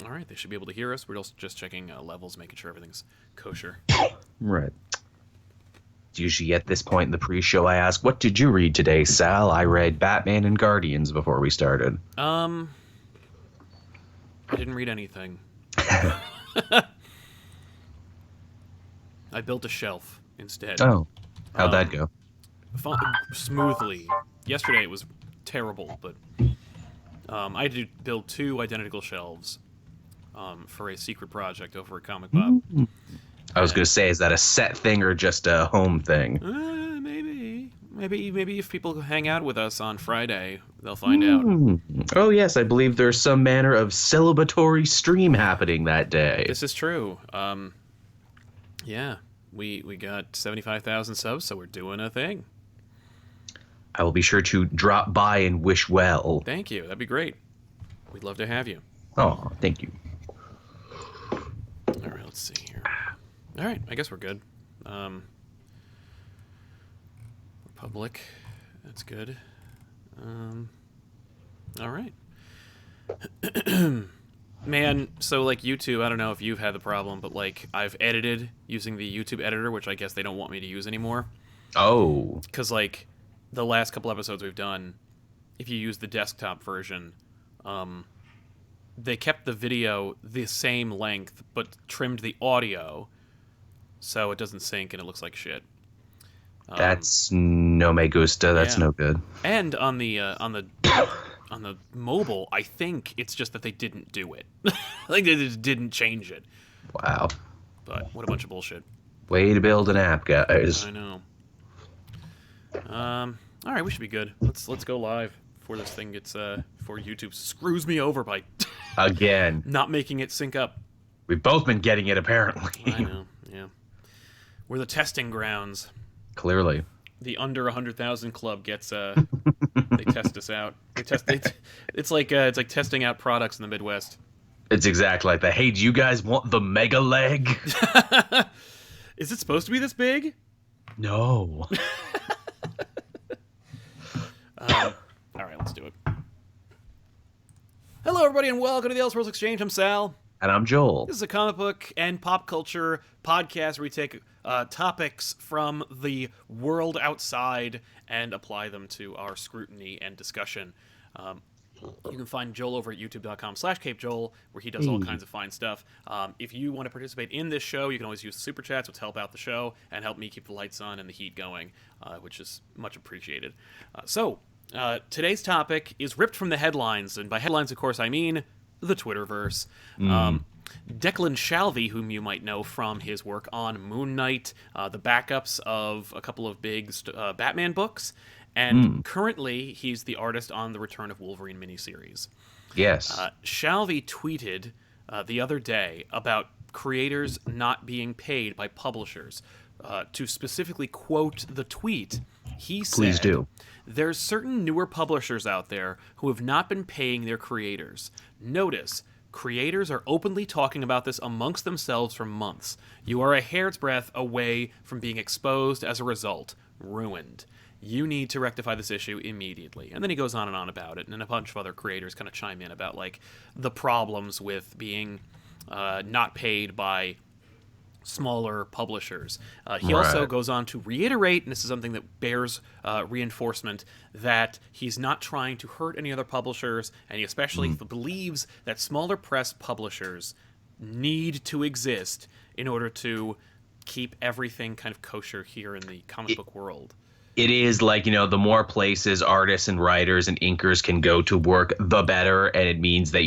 All right, they should be able to hear us. We're also just checking levels, making sure everything's kosher. Right. Usually at this point in the pre-show, I ask, what did you read today, Sal? I read Batman and Guardians before we started. I didn't read anything. I built a shelf instead. Oh, how'd that Um, go? Smoothly. Yesterday it was terrible, but I had to build 2 identical shelves for a secret project over at ComicPOP. I was going to say, is that a set thing or just a home thing? Maybe if people hang out with us on Friday, they'll find out. Oh, yes, I believe there's some manner of celebratory stream happening that day. This is true. Yeah, we got 75,000 subs, so we're doing a thing. I will be sure to drop by and wish well. Thank you. That'd be great. We'd love to have you. Oh, thank you. All right, let's see here. All right, I guess we're good. Republic, that's good. All right. Man, so like YouTube, I don't know if you've had the problem, but like I've edited using the YouTube editor, which I guess they don't want me to use anymore. Oh. Because like the last couple episodes we've done, if you use the desktop version, they kept the video the same length but trimmed the audio so it doesn't sync and it looks like shit. That's no me gusta. That's Yeah. no good. And on the mobile, I think it's just that they didn't do it. Like they just didn't change it. Wow. But what a bunch of bullshit. Way to build an app, guys. I know. All right, we should be good. Let's go live before this thing gets before YouTube screws me over by Again. not making it sync up. We've both been getting it, apparently. I know. Yeah. We're the testing grounds. Clearly. The under 100,000 club gets they test us out. It's like testing out products in the Midwest. It's exactly like that. Hey, do you guys want the mega leg? Is it supposed to be this big? No. All right, let's do it. Hello, everybody, and welcome to the Elseworlds Exchange. I'm Sal. And I'm Joel. This is a comic book and pop culture podcast where we take topics from the world outside and apply them to our scrutiny and discussion. You can find Joel over at youtube.com/CapeJoel, where he does all kinds of fine stuff. If you want to participate in this show, you can always use Super Chats, which help out the show and help me keep the lights on and the heat going, which is much appreciated. Today's topic is ripped from the headlines, and by headlines, of course, I mean the Twitterverse. Declan Shalvey, whom you might know from his work on Moon Knight, the backups of a couple of big Batman books, and currently he's the artist on the Return of Wolverine miniseries. Yes. Shalvey tweeted the other day about creators not being paid by publishers. To specifically quote the tweet, he said, Please do. "There's certain newer publishers out there who have not been paying their creators. Notice, creators are openly talking about this amongst themselves for months. You are a hair's breadth away from being exposed as a result. Ruined. You need to rectify this issue immediately." And then he goes on and on about it, and then a bunch of other creators kind of chime in about like the problems with being not paid by smaller publishers. He also goes on to reiterate, and this is something that bears reinforcement, that he's not trying to hurt any other publishers, and he especially believes that smaller press publishers need to exist in order to keep everything kind of kosher here in the comic book world. It is like, the more places artists and writers and inkers can go to work, the better. And it means that,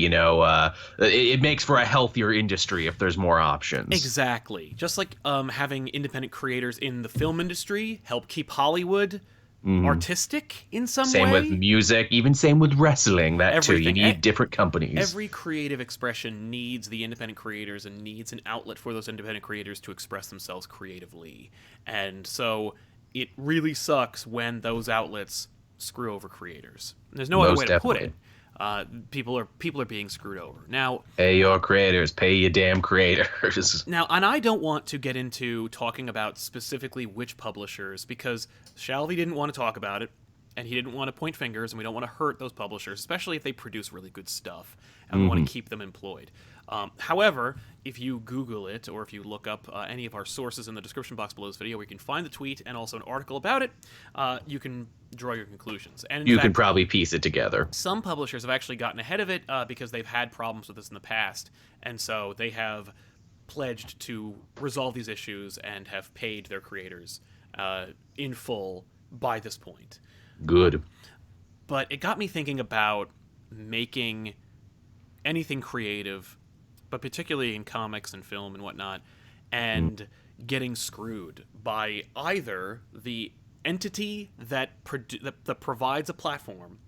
it makes for a healthier industry if there's more options. Exactly. Just like having independent creators in the film industry help keep Hollywood artistic in some way. Same with music, even same with wrestling, too. You need different companies. Every creative expression needs the independent creators and needs an outlet for those independent creators to express themselves creatively. And so it really sucks when those outlets screw over creators. There's no other way to put it. People are being screwed over. Now, pay your creators, pay your damn creators. Now, and I don't want to get into talking about specifically which publishers, because Shalvey didn't want to talk about it, and he didn't want to point fingers, and we don't want to hurt those publishers, especially if they produce really good stuff, and we want to keep them employed. However, if you Google it, or if you look up any of our sources in the description box below this video, where you can find the tweet and also an article about it, you can draw your conclusions. And you can probably piece it together. Some publishers have actually gotten ahead of it because they've had problems with this in the past, and so they have pledged to resolve these issues and have paid their creators in full by this point. Good. But it got me thinking about making anything creative, but particularly in comics and film and whatnot, and getting screwed by either the entity that provides a platform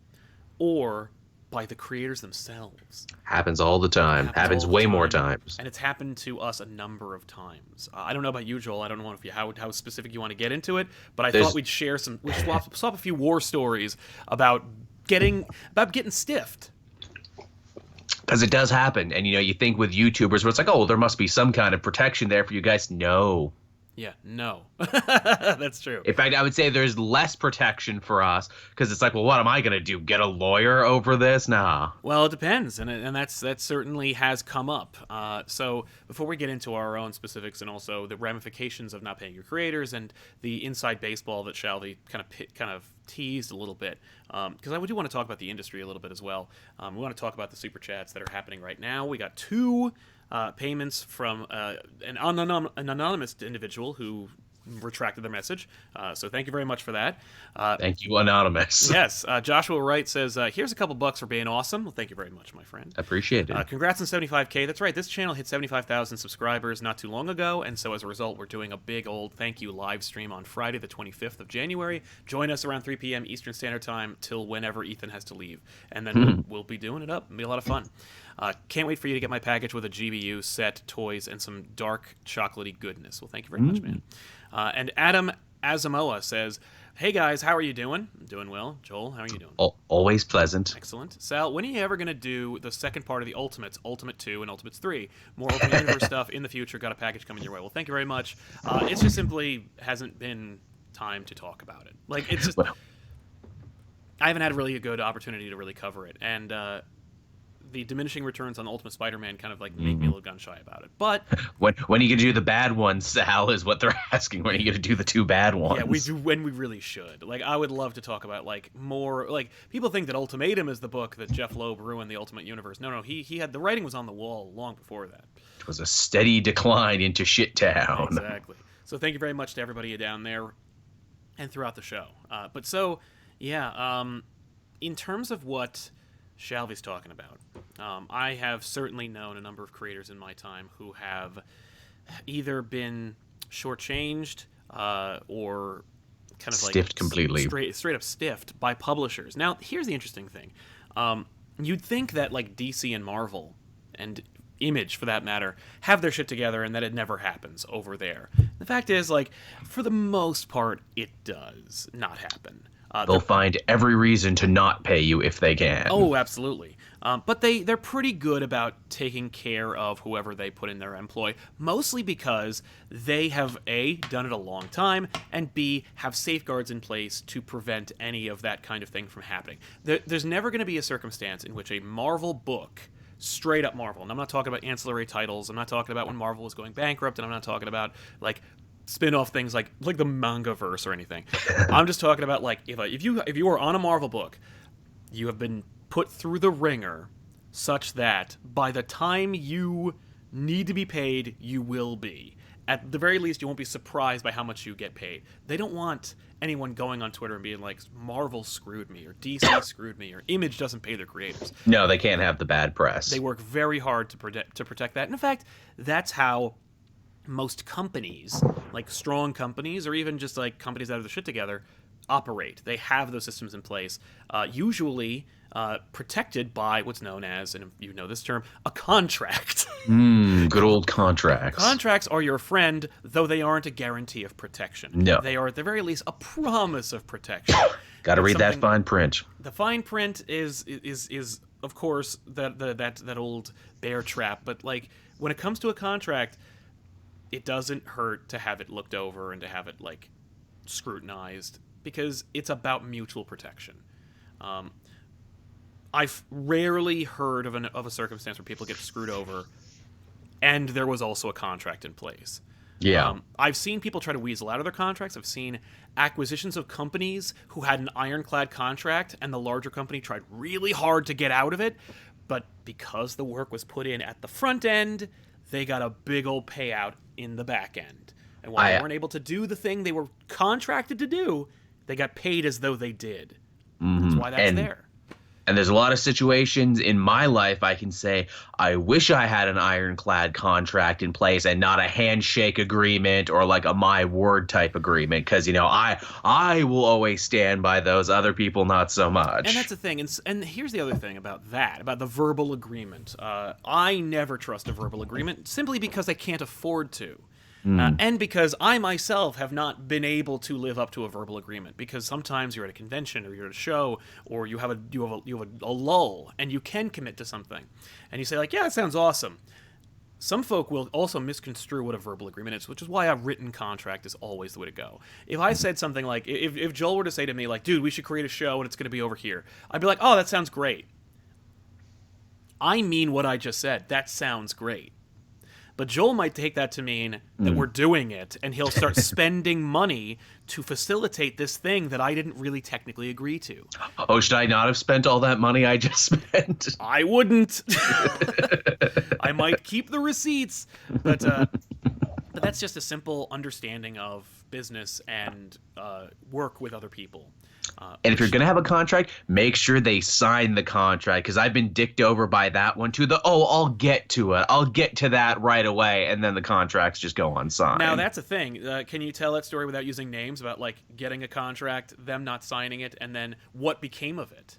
or by the creators themselves. Happens all the time. Happens way more times. And it's happened to us a number of times. I don't know about you, Joel. I don't know if how specific you want to get into it, but I thought we'd share some. We'd swap a few war stories about getting stiffed. Because it does happen, and you think with YouTubers where it's like, oh, there must be some kind of protection there for you guys. No. Yeah, no. That's true. In fact, I would say there's less protection for us because it's like, well, what am I going to do? Get a lawyer over this? Nah. Well, it depends, and that certainly has come up. So before we get into our own specifics and also the ramifications of not paying your creators and the inside baseball that Shalvey kind of teased a little bit, because I do want to talk about the industry a little bit as well. We want to talk about the super chats that are happening right now. We got two payments from an anonymous individual who retracted their message. So thank you very much for that. Thank you, Anonymous. Yes. Joshua Wright says, here's a couple bucks for being awesome. Well, thank you very much, my friend. Appreciate it. Congrats on 75K. That's right. This channel hit 75,000 subscribers not too long ago, and so as a result, we're doing a big old thank you live stream on Friday, the 25th of January. Join us around 3 p.m. Eastern Standard Time till whenever Ethan has to leave, and then we'll be doing it up. It'll be a lot of fun. Can't wait for you to get my package with a GBU set, toys, and some dark chocolatey goodness. Well, thank you very much, man. And Adam Azamoah says, hey guys, how are you doing? I'm doing well. Joel, how are you doing? Always pleasant. Excellent. Sal, when are you ever going to do the second part of the Ultimates, Ultimate 2 and Ultimates 3? More Ultimate Universe stuff in the future. Got a package coming your way. Well, thank you very much. It's just simply hasn't been time to talk about it. Like, it's just... I haven't had really a good opportunity to really cover it. And the diminishing returns on Ultimate Spider-Man kind of like make me a little gun shy about it. But when are you gonna do the bad ones, Sal, is what they're asking. When are you gonna do the two bad ones? Yeah, we do when we really should. Like, I would love to talk about like more. Like, people think that Ultimatum is the book that Jeff Loeb ruined the Ultimate Universe. No, he had the writing was on the wall long before that. It was a steady decline into shit town. Exactly. So thank you very much to everybody down there and throughout the show. But so yeah, in terms of what Shalvey's talking about, I have certainly known a number of creators in my time who have either been shortchanged or kind of stiffed completely, straight up stiffed by publishers. Now, here's the interesting thing: you'd think that like DC and Marvel and Image, for that matter, have their shit together and that it never happens over there. The fact is, like, for the most part, it does not happen. They'll find every reason to not pay you if they can. Oh, absolutely. But they're pretty good about taking care of whoever they put in their employ, mostly because they have, A, done it a long time, and B, have safeguards in place to prevent any of that kind of thing from happening. There's never going to be a circumstance in which a Marvel book, straight up Marvel, and I'm not talking about ancillary titles, I'm not talking about when Marvel was going bankrupt, and I'm not talking about, like, spin-off things like the manga-verse or anything. I'm just talking about, like, if you are on a Marvel book, you have been put through the ringer such that by the time you need to be paid, you will be. At the very least, you won't be surprised by how much you get paid. They don't want anyone going on Twitter and being like, Marvel screwed me, or DC screwed me, or Image doesn't pay their creators. No, they can't have the bad press. They work very hard to protect that. And in fact, that's how most companies, like strong companies, or even just like companies that have their shit together, operate. They have those systems in place, usually protected by what's known as, and you know this term, a contract. Good old contracts. Contracts are your friend, though they aren't a guarantee of protection. No. They are, at the very least, a promise of protection. Got to read that fine print. The fine print is of course that old bear trap, but like when it comes to a contract, it doesn't hurt to have it looked over and to have it like scrutinized, because it's about mutual protection. I've rarely heard of a circumstance where people get screwed over and there was also a contract in place. Yeah. I've seen people try to weasel out of their contracts. I've seen acquisitions of companies who had an ironclad contract and the larger company tried really hard to get out of it, but because the work was put in at the front end, they got a big old payout in the back end. And while they weren't able to do the thing they were contracted to do, they got paid as though they did. That's why that's there. And there's a lot of situations in my life I can say, I wish I had an ironclad contract in place and not a handshake agreement or like a my word type agreement. Because, I will always stand by those, other people not so much. And that's the thing. And here's the other thing about the verbal agreement. I never trust a verbal agreement simply because I can't afford to. And because I myself have not been able to live up to a verbal agreement, because sometimes you're at a convention or you're at a show or you have a lull and you can commit to something, and you say like, yeah, it sounds awesome. Some folk will also misconstrue what a verbal agreement is, which is why a written contract is always the way to go. If I said something like, if Joel were to say to me like, dude, we should create a show and it's going to be over here, I'd be like, oh, that sounds great. I mean what I just said. That sounds great. But Joel might take that to mean that we're doing it, and he'll start spending money to facilitate this thing that I didn't really technically agree to. Oh, should I not have spent all that money I just spent? I wouldn't. I might keep the receipts, but that's just a simple understanding of business and work with other people. And if you're going to have a contract, make sure they sign the contract, because I've been dicked over by that one too. I'll get to it. I'll get to that right away. And then the contracts just go unsigned. Now, that's a thing. Can you tell that story without using names about like getting a contract, them not signing it, and then what became of it?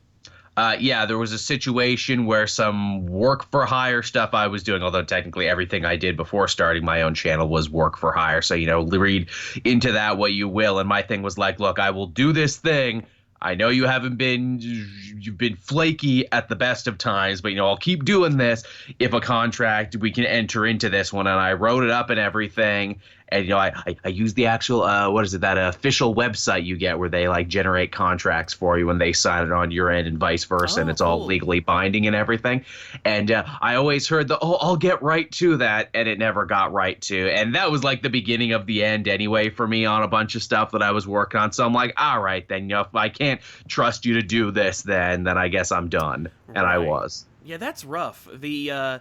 Yeah, there was a situation where some work for hire stuff I was doing, although technically everything I did before starting my own channel was work for hire. So, read into that what you will. And my thing was like, look, I will do this thing. I know you've been flaky at the best of times, but, I'll keep doing this if a contract, we can enter into this one. And I wrote it up and everything. And, I use the actual, that official website you get where they like generate contracts for you when they sign it on your end and vice versa. And it's all legally binding and everything. And I always heard I'll get right to that. And it never got right to. And that was like the beginning of the end anyway for me on a bunch of stuff that I was working on. So I'm like, all right, then, if I can't trust you to do this, then I guess I'm done. And I was. Yeah, that's rough. The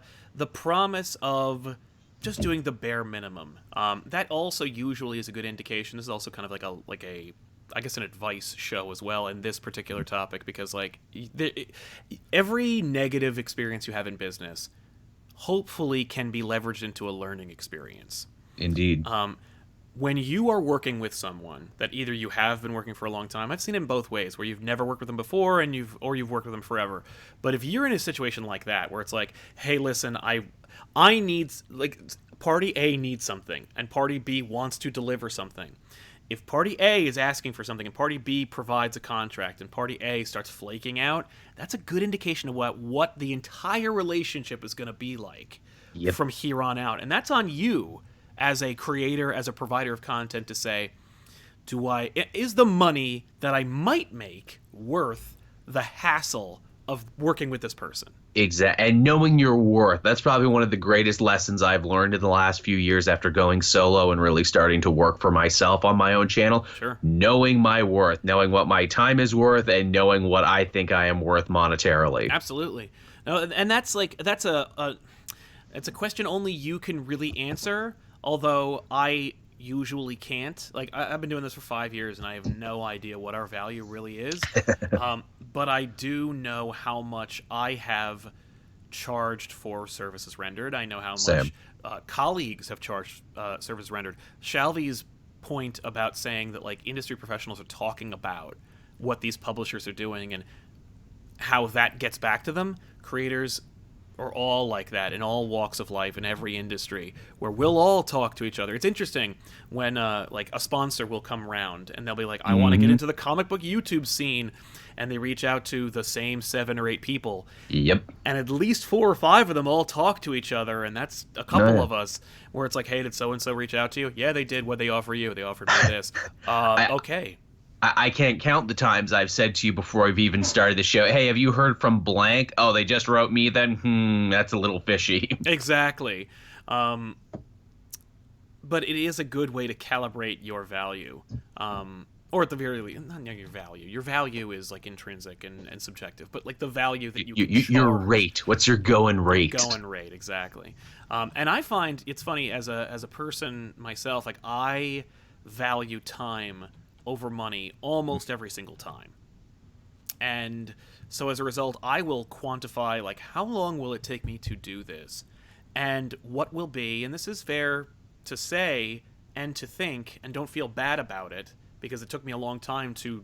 promise of just doing the bare minimum. That also usually is a good indication. This is also kind of like a I guess an advice show as well in this particular topic, because every negative experience you have in business hopefully can be leveraged into a learning experience. Indeed. When you are working with someone that either you have been working for a long time, I've seen it in both ways, where you've never worked with them before and you've worked with them forever. But if you're in a situation like that, where it's like, hey, listen, I need, like, party A needs something and party B wants to deliver something. If party A is asking for something and party B provides a contract and party A starts flaking out, that's a good indication of what the entire relationship is going to be like from here on out. And that's on you as a creator, as a provider of content, to say, is the money that I might make worth the hassle of working with this person? Exactly. And knowing your worth. That's probably one of the greatest lessons I've learned in the last few years after going solo and really starting to work for myself on my own channel. Sure. Knowing my worth, knowing what my time is worth, and knowing what I think I am worth monetarily. Absolutely. No, and that's a question only you can really answer, although I usually can't. Like, I've been doing this for 5 years and I have no idea what our value really is. But I do know how much I have charged for services rendered. I know how much colleagues have charged services rendered. Shalvey's point about saying that, like, industry professionals are talking about what these publishers are doing and how that gets back to them. Creators are all like that in all walks of life, in every industry, where we'll all talk to each other. It's interesting when like a sponsor will come around and they'll be like, I want to get into the comic book YouTube scene, and they reach out to the same 7 or 8 people. Yep. And at least 4 or 5 of them all talk to each other, and that's a couple of us, where it's like, hey, did so-and-so reach out to you? Yeah, they did. What'd they offer you? They offered me this. Okay. I can't count the times I've said to you before I've even started the show, hey, have you heard from blank? Oh, they just wrote me then? That's a little fishy. Exactly. Um, but it is a good way to calibrate your value. Or at the very least, not your value. Your value is like intrinsic and subjective, but like the value that you can Your charge. rate. What's your going rate? Going rate, exactly. And I find it's funny as a person myself, like I value time over money almost every single time. And so as a result, I will quantify like how long will it take me to do this, and what will be, and this is fair to say and to think, and don't feel bad about it because it took me a long time to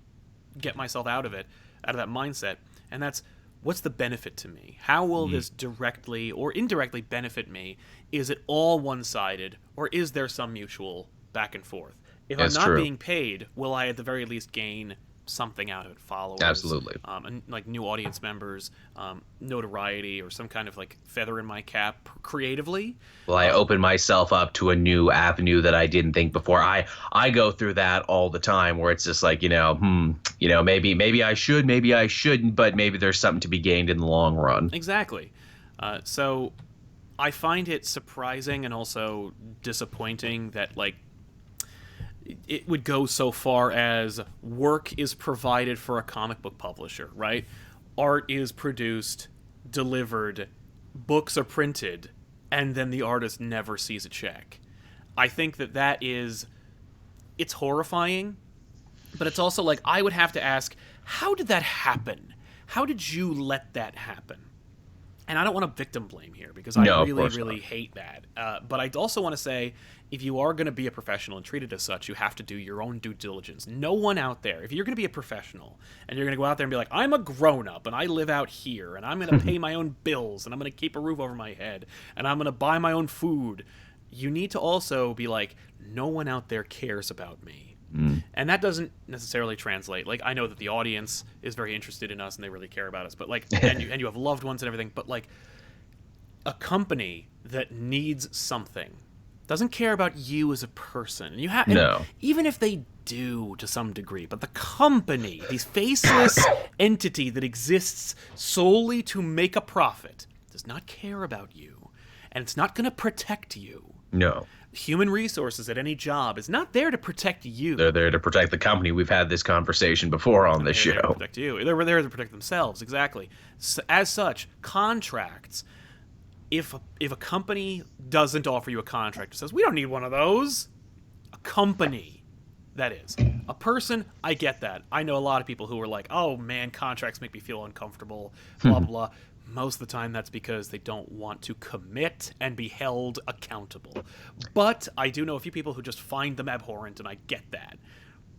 get myself out of it, out of that mindset. And that's, what's the benefit to me? How will this directly or indirectly benefit me? Is it all one-sided, or is there some mutual back and forth? If That's I'm not true. being paid, will I at the very least gain something out of it? Followers, Absolutely. and like new audience members, notoriety, or some kind of like feather in my cap creatively. Well, I open myself up to a new avenue that I didn't think before. I go through that all the time where it's just like, maybe I should, maybe I shouldn't, but maybe there's something to be gained in the long run. Exactly. So I find it surprising and also disappointing that like it would go so far as work is provided for a comic book publisher, right? Art is produced, delivered, books are printed, and then the artist never sees a check. I think that is, it's horrifying, but it's also like I would have to ask, how did that happen? How did you let that happen? And I don't want to victim blame here because I really hate that. But I also want to say, if you are going to be a professional and treat it as such, you have to do your own due diligence. No one out there, if you're going to be a professional and you're going to go out there and be like, I'm a grown-up and I live out here and I'm going to pay my own bills and I'm going to keep a roof over my head and I'm going to buy my own food, you need to also be like, no one out there cares about me. And that doesn't necessarily translate. Like, I know that the audience is very interested in us and they really care about us, but like, and you have loved ones and everything, but like, a company that needs something doesn't care about you as a person. You have No. Even if they do to some degree, but the company, these faceless entity that exists solely to make a profit, does not care about you, and it's not going to protect you. No. Human resources at any job is not there to protect you. They're there to protect the company. We've had this conversation before on this They're there to show. protect you. They're there to protect themselves, exactly. As such, contracts, if a company doesn't offer you a contract, it says, we don't need one of those. A company, that is. A person, I get that. I know a lot of people who are like, oh man, contracts make me feel uncomfortable, blah, blah, blah. Most of the time that's because they don't want to commit and be held accountable. But I do know a few people who just find them abhorrent, and I get that.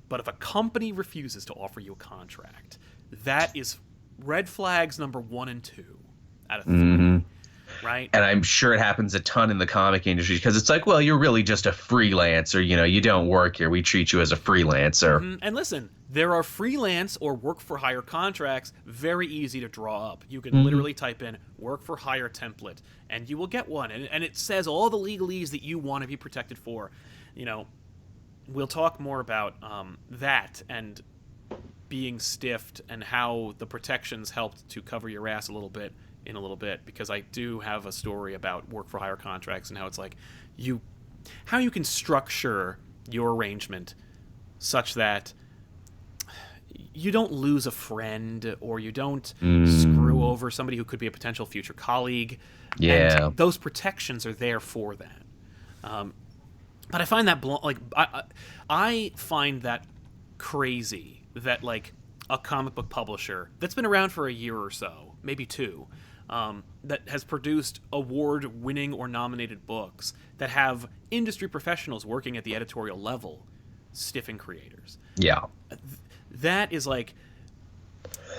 But if a company refuses to offer you a contract, that is red flags number 1 and 2 out of 3. Right? And I'm sure it happens a ton in the comic industry because it's like, well, you're really just a freelancer. You don't work here. We treat you as a freelancer. And listen, there are freelance or work for hire contracts very easy to draw up. You can literally type in work for hire template and you will get one. And it says all the legalese that you want to be protected for. We'll talk more about that and being stiffed and how the protections helped to cover your ass a little bit in a little bit, because I do have a story about work for hire contracts and how it's like how you can structure your arrangement such that you don't lose a friend or you don't screw over somebody who could be a potential future colleague. Yeah. And those protections are there for that. But I find that I find that crazy that like a comic book publisher that's been around for a year or so, maybe 2, that has produced award-winning or nominated books that have industry professionals working at the editorial level stiffing creators. Yeah. That is like,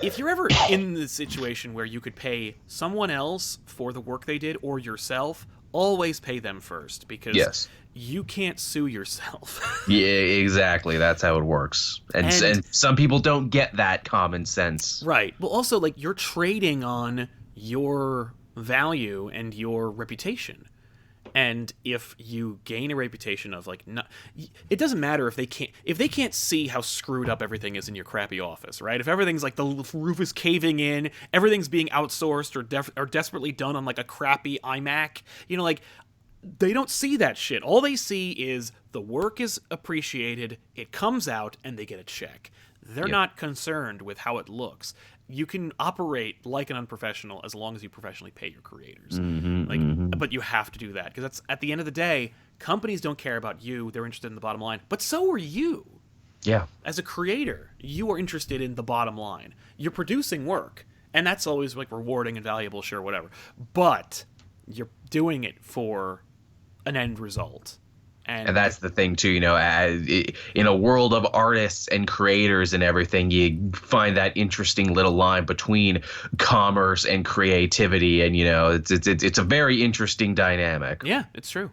if you're ever in the situation where you could pay someone else for the work they did or yourself, always pay them first, because you can't sue yourself. Yeah, exactly. That's how it works. And some people don't get that common sense. Right. Well, also, like, you're trading on your value and your reputation. And if you gain a reputation of like, not, it doesn't matter if they can't see how screwed up everything is in your crappy office, right? If everything's like the roof is caving in, everything's being outsourced or desperately done on like a crappy iMac, you know, like they don't see that shit. All they see is the work is appreciated, it comes out, and they get a check. They're not concerned with how it looks. You can operate like an unprofessional as long as you professionally pay your creators. But you have to do that because that's at the end of the day, companies don't care about you. They're interested in the bottom line. But so are you. Yeah. As a creator, you are interested in the bottom line. You're producing work, and that's always like rewarding and valuable, sure, whatever. But you're doing it for an end result. And that's the thing, too, you know, in a world of artists and creators and everything, you find that interesting little line between commerce and creativity. And, you know, it's a very interesting dynamic. Yeah, it's true.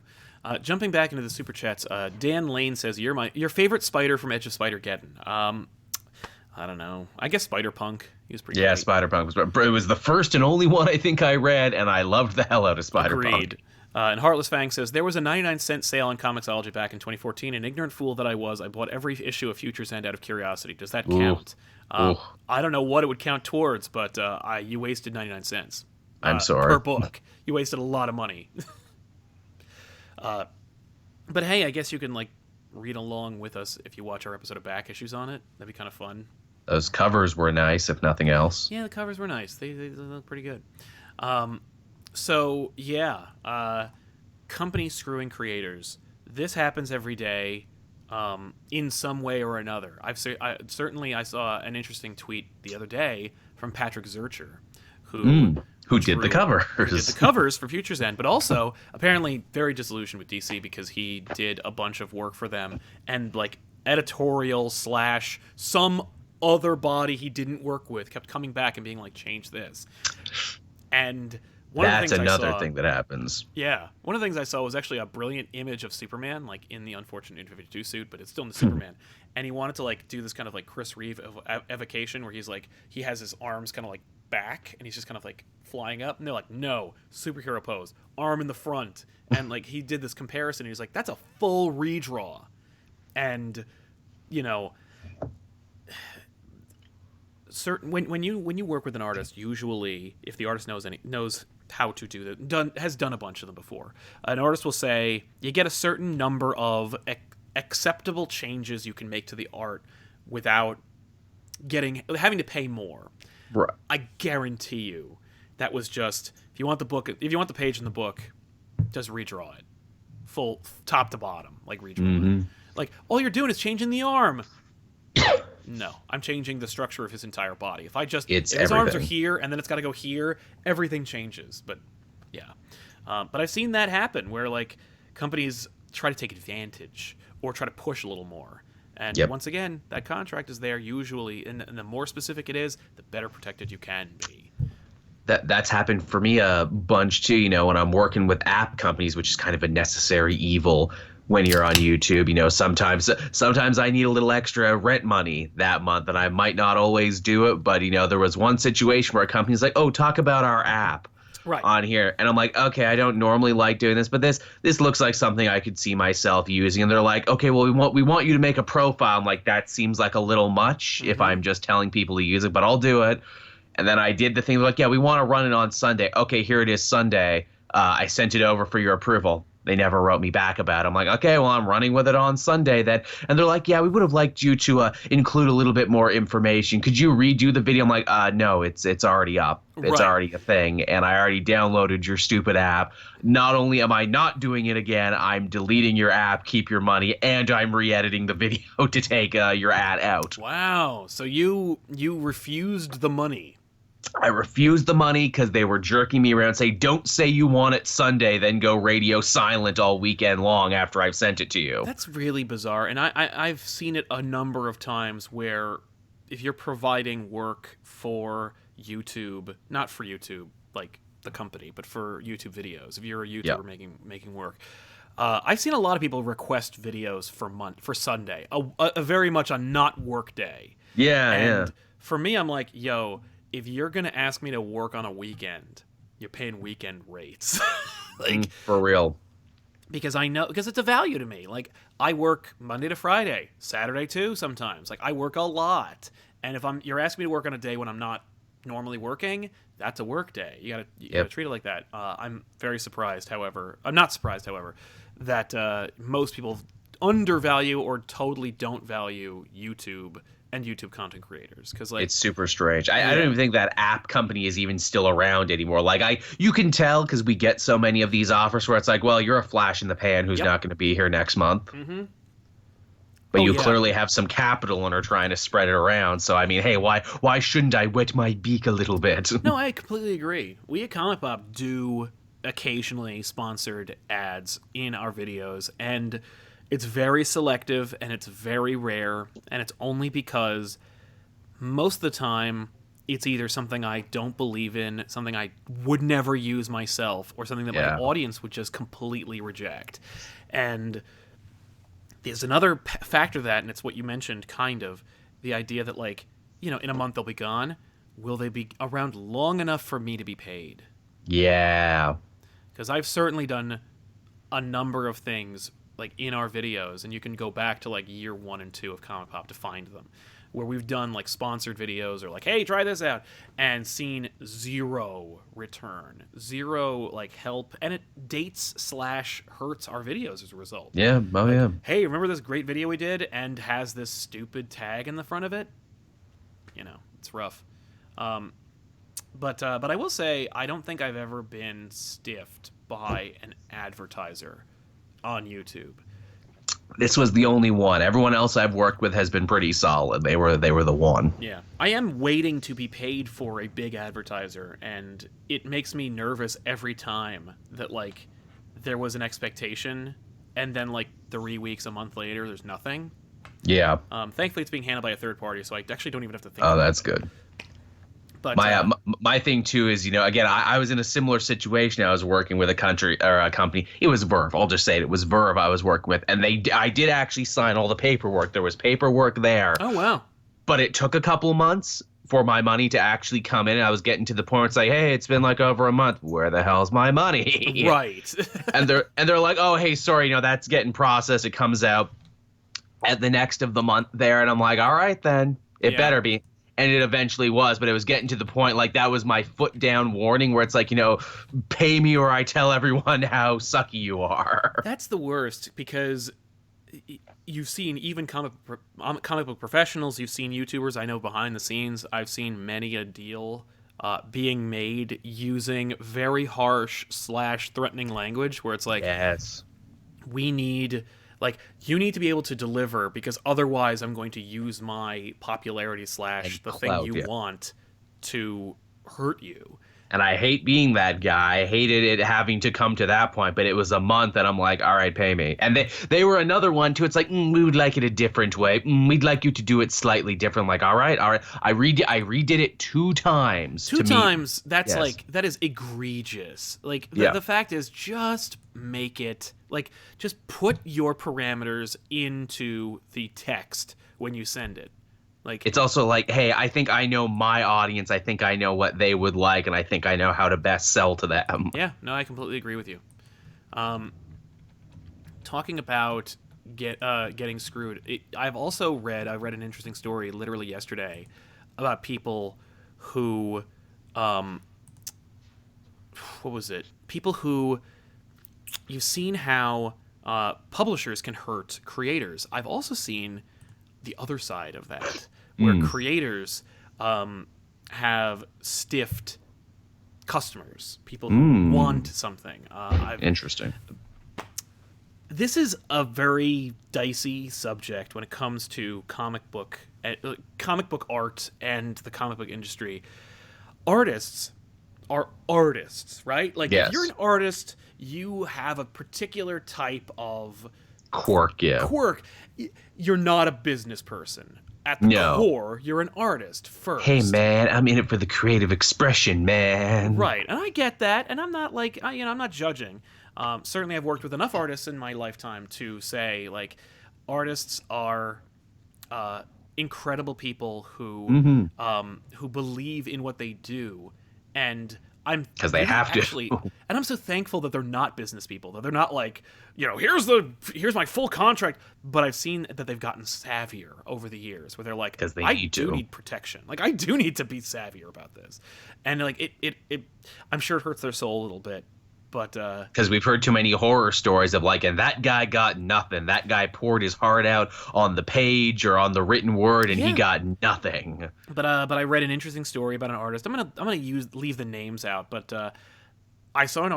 Jumping back into the super chats, Dan Lane says, your favorite spider from Edge of Spider-Geddon. I don't know. I guess Spider-Punk. He was pretty great. Spider-Punk. It was the first and only one I think I read, and I loved the hell out of Spider-Punk. Agreed. And Heartless Fang says, there was a 99-cent sale on Comixology back in 2014. An ignorant fool that I was, I bought every issue of Future's End out of curiosity. Does that count? I don't know what it would count towards, but you wasted 99 cents. I'm sorry. Per book. You wasted a lot of money. But hey, I guess you can like read along with us if you watch our episode of Back Issues on it. That'd be kind of fun. Those covers were nice, if nothing else. Yeah, the covers were nice. They look pretty good. So, yeah, companies screwing creators. This happens every day in some way or another. I saw an interesting tweet the other day from Patrick Zurcher, who did the covers. Who did the covers for Future's End, but also apparently very disillusioned with DC because he did a bunch of work for them and like editorial / some other body he didn't work with kept coming back and being like, change this. And that's another thing that happens. Yeah. One of the things I saw was actually a brilliant image of Superman, like in the unfortunate New suit, but it's still in the Superman. And he wanted to like do this kind of like Chris Reeve evocation where he's like, he has his arms kind of like back and he's just kind of like flying up. And they're like, no, superhero pose, arm in the front. And like he did this comparison. And he's like, that's a full redraw. And, you know, when you work with an artist, usually if the artist knows how to do that, has done a bunch of them before, an artist will say you get a certain number of acceptable changes you can make to the art without having to pay more. Right. I guarantee you that was just if you want the page in the book, just redraw it full top to bottom, like redraw it. Like all you're doing is changing the arm. No, I'm changing the structure of his entire body. If his arms are here and then it's got to go here, everything changes. But yeah, but I've seen that happen where like companies try to take advantage or try to push a little more. And once again, that contract is there usually, and the more specific it is, the better protected you can be. That's happened for me a bunch too. You know, when I'm working with app companies, which is kind of a necessary evil. When you're on YouTube, you know, sometimes I need a little extra rent money that month, and I might not always do it. But, you know, there was one situation where a company's like, oh, talk about our app on here. And I'm like, okay, I don't normally like doing this, but this looks like something I could see myself using. And they're like, okay, well, we want you to make a profile. I'm like, that seems like a little much if I'm just telling people to use it, but I'll do it. And then I did the thing. They're like, yeah, we want to run it on Sunday. Okay, here it is Sunday. I sent it over for your approval. They never wrote me back about it. I'm like, okay, well, I'm running with it on Sunday then. And they're like, yeah, we would have liked you to include a little bit more information. Could you redo the video? I'm like, no, it's already up. It's already a thing. And I already downloaded your stupid app. Not only am I not doing it again, I'm deleting your app, keep your money, and I'm re-editing the video to take your ad out. Wow. So you refused the money. I refused the money because they were jerking me around, saying, don't say you want it Sunday, then go radio silent all weekend long after I've sent it to you. That's really bizarre. And I've seen it a number of times where if you're providing work for YouTube, not for YouTube, like the company, but for YouTube videos, if you're a YouTuber making work, I've seen a lot of people request videos for Sunday, a very much a not work day. And for me, I'm like, yo, if you're going to ask me to work on a weekend, you're paying weekend rates. For real. because I know, because it's a value to me. Like, I work Monday to Friday, Saturday too sometimes. Like, I work a lot, and if you're asking me to work on a day when I'm not normally working, that's a work day. You gotta treat it like that. I'm very surprised, however, I'm not surprised, however, that most people undervalue or totally don't value YouTube and YouTube content creators, because like It's super strange. I don't even think that app company is even still around anymore. Like you can tell because we get so many of these offers where it's like, well, you're a flash in the pan who's not going to be here next month. Mm-hmm. But you clearly have some capital and are trying to spread it around. So I mean, hey, why shouldn't I wet my beak a little bit? No, I completely agree. We at ComicPOP do occasionally sponsored ads in our videos, and it's very selective and it's very rare, and it's only because most of the time it's either something I don't believe in, something I would never use myself, or something that my audience would just completely reject. And there's another factor to that, and it's what you mentioned, kind of, the idea that, like, you know, in a month they'll be gone. Will they be around long enough for me to be paid? Yeah. Because I've certainly done a number of things like in our videos, and you can go back to like year 1 and 2 of ComicPOP to find them, where we've done like sponsored videos or like, hey, try this out, and seen zero return, zero like help, and it dates/hurts our videos as a result. Yeah. Oh, like, yeah. Hey, remember this great video we did and has this stupid tag in the front of it? You know, it's rough. But I will say, I don't think I've ever been stiffed by an advertiser on YouTube. This was the only one. Everyone else I've worked with has been pretty solid. They were the one. Yeah. I am waiting to be paid for a big advertiser, and it makes me nervous every time that, like, there was an expectation, and then, like, 3 weeks, a month later, there's nothing. Yeah. Thankfully, it's being handled by a third party, so I actually don't even have to think Oh, about that's it. good. But my thing too is, you know, again, I was in a similar situation. I was working with a company. It was Verve. I'll just say it was Verve I was working with, and I did actually sign all the paperwork. There was paperwork there. Oh wow! But it took a couple months for my money to actually come in. And I was getting to the point where it's like, hey, it's been like over a month. Where the hell's my money? Right. and they're like, oh, hey, sorry, you know, that's getting processed. It comes out at the next of the month there, and I'm like, all right then, it better be. And it eventually was, but it was getting to the point, like, that was my foot down warning, where it's like, you know, pay me or I tell everyone how sucky you are. That's the worst, because you've seen even comic book professionals, you've seen YouTubers I know behind the scenes, I've seen many a deal being made using very harsh/threatening language, where it's like, yes, we need... Like, you need to be able to deliver, because otherwise I'm going to use my popularity / the thing you want to hurt you. And I hate being that guy. I hated it having to come to that point, but it was a month, and I'm like, all right, pay me. And they were another one, too. It's like, we would like it a different way. We'd like you to do it slightly different. Like, all right. I redid it 2 times. Two times, that's like, that is egregious. Like, the fact is, just make it, like, just put your parameters into the text when you send it. Like, it's also like, hey, I think I know my audience. I think I know what they would like, and I think I know how to best sell to them. Yeah, no, I completely agree with you. Talking about getting screwed, I read an interesting story literally yesterday about people who, what was it? People who, you've seen how publishers can hurt creators. I've also seen the other side of that, where creators have stiffed customers, people who want something. Interesting. This is a very dicey subject when it comes to comic book art and the comic book industry. Artists are artists, right? Like, if you're an artist, you have a particular type of quirk. You're not a business person. At the core, you're an artist first. Hey, man, I'm in it for the creative expression, man. Right, and I get that, and I'm not like, I'm not judging. Certainly, I've worked with enough artists in my lifetime to say, like, artists are incredible people who believe in what they do, and I'm because they have to. actually, and I'm so thankful that they're not business people. That they're not like, here's my full contract. But I've seen that they've gotten savvier over the years, where they're like, Because they I need do to. need protection. Like I do need to be savvier about this, and like it I'm sure it hurts their soul a little bit. But Because we've heard too many horror stories of like, and that guy got nothing. That guy poured his heart out on the page or on the written word, and he got nothing. But I read an interesting story about an artist. I'm gonna leave the names out, but I saw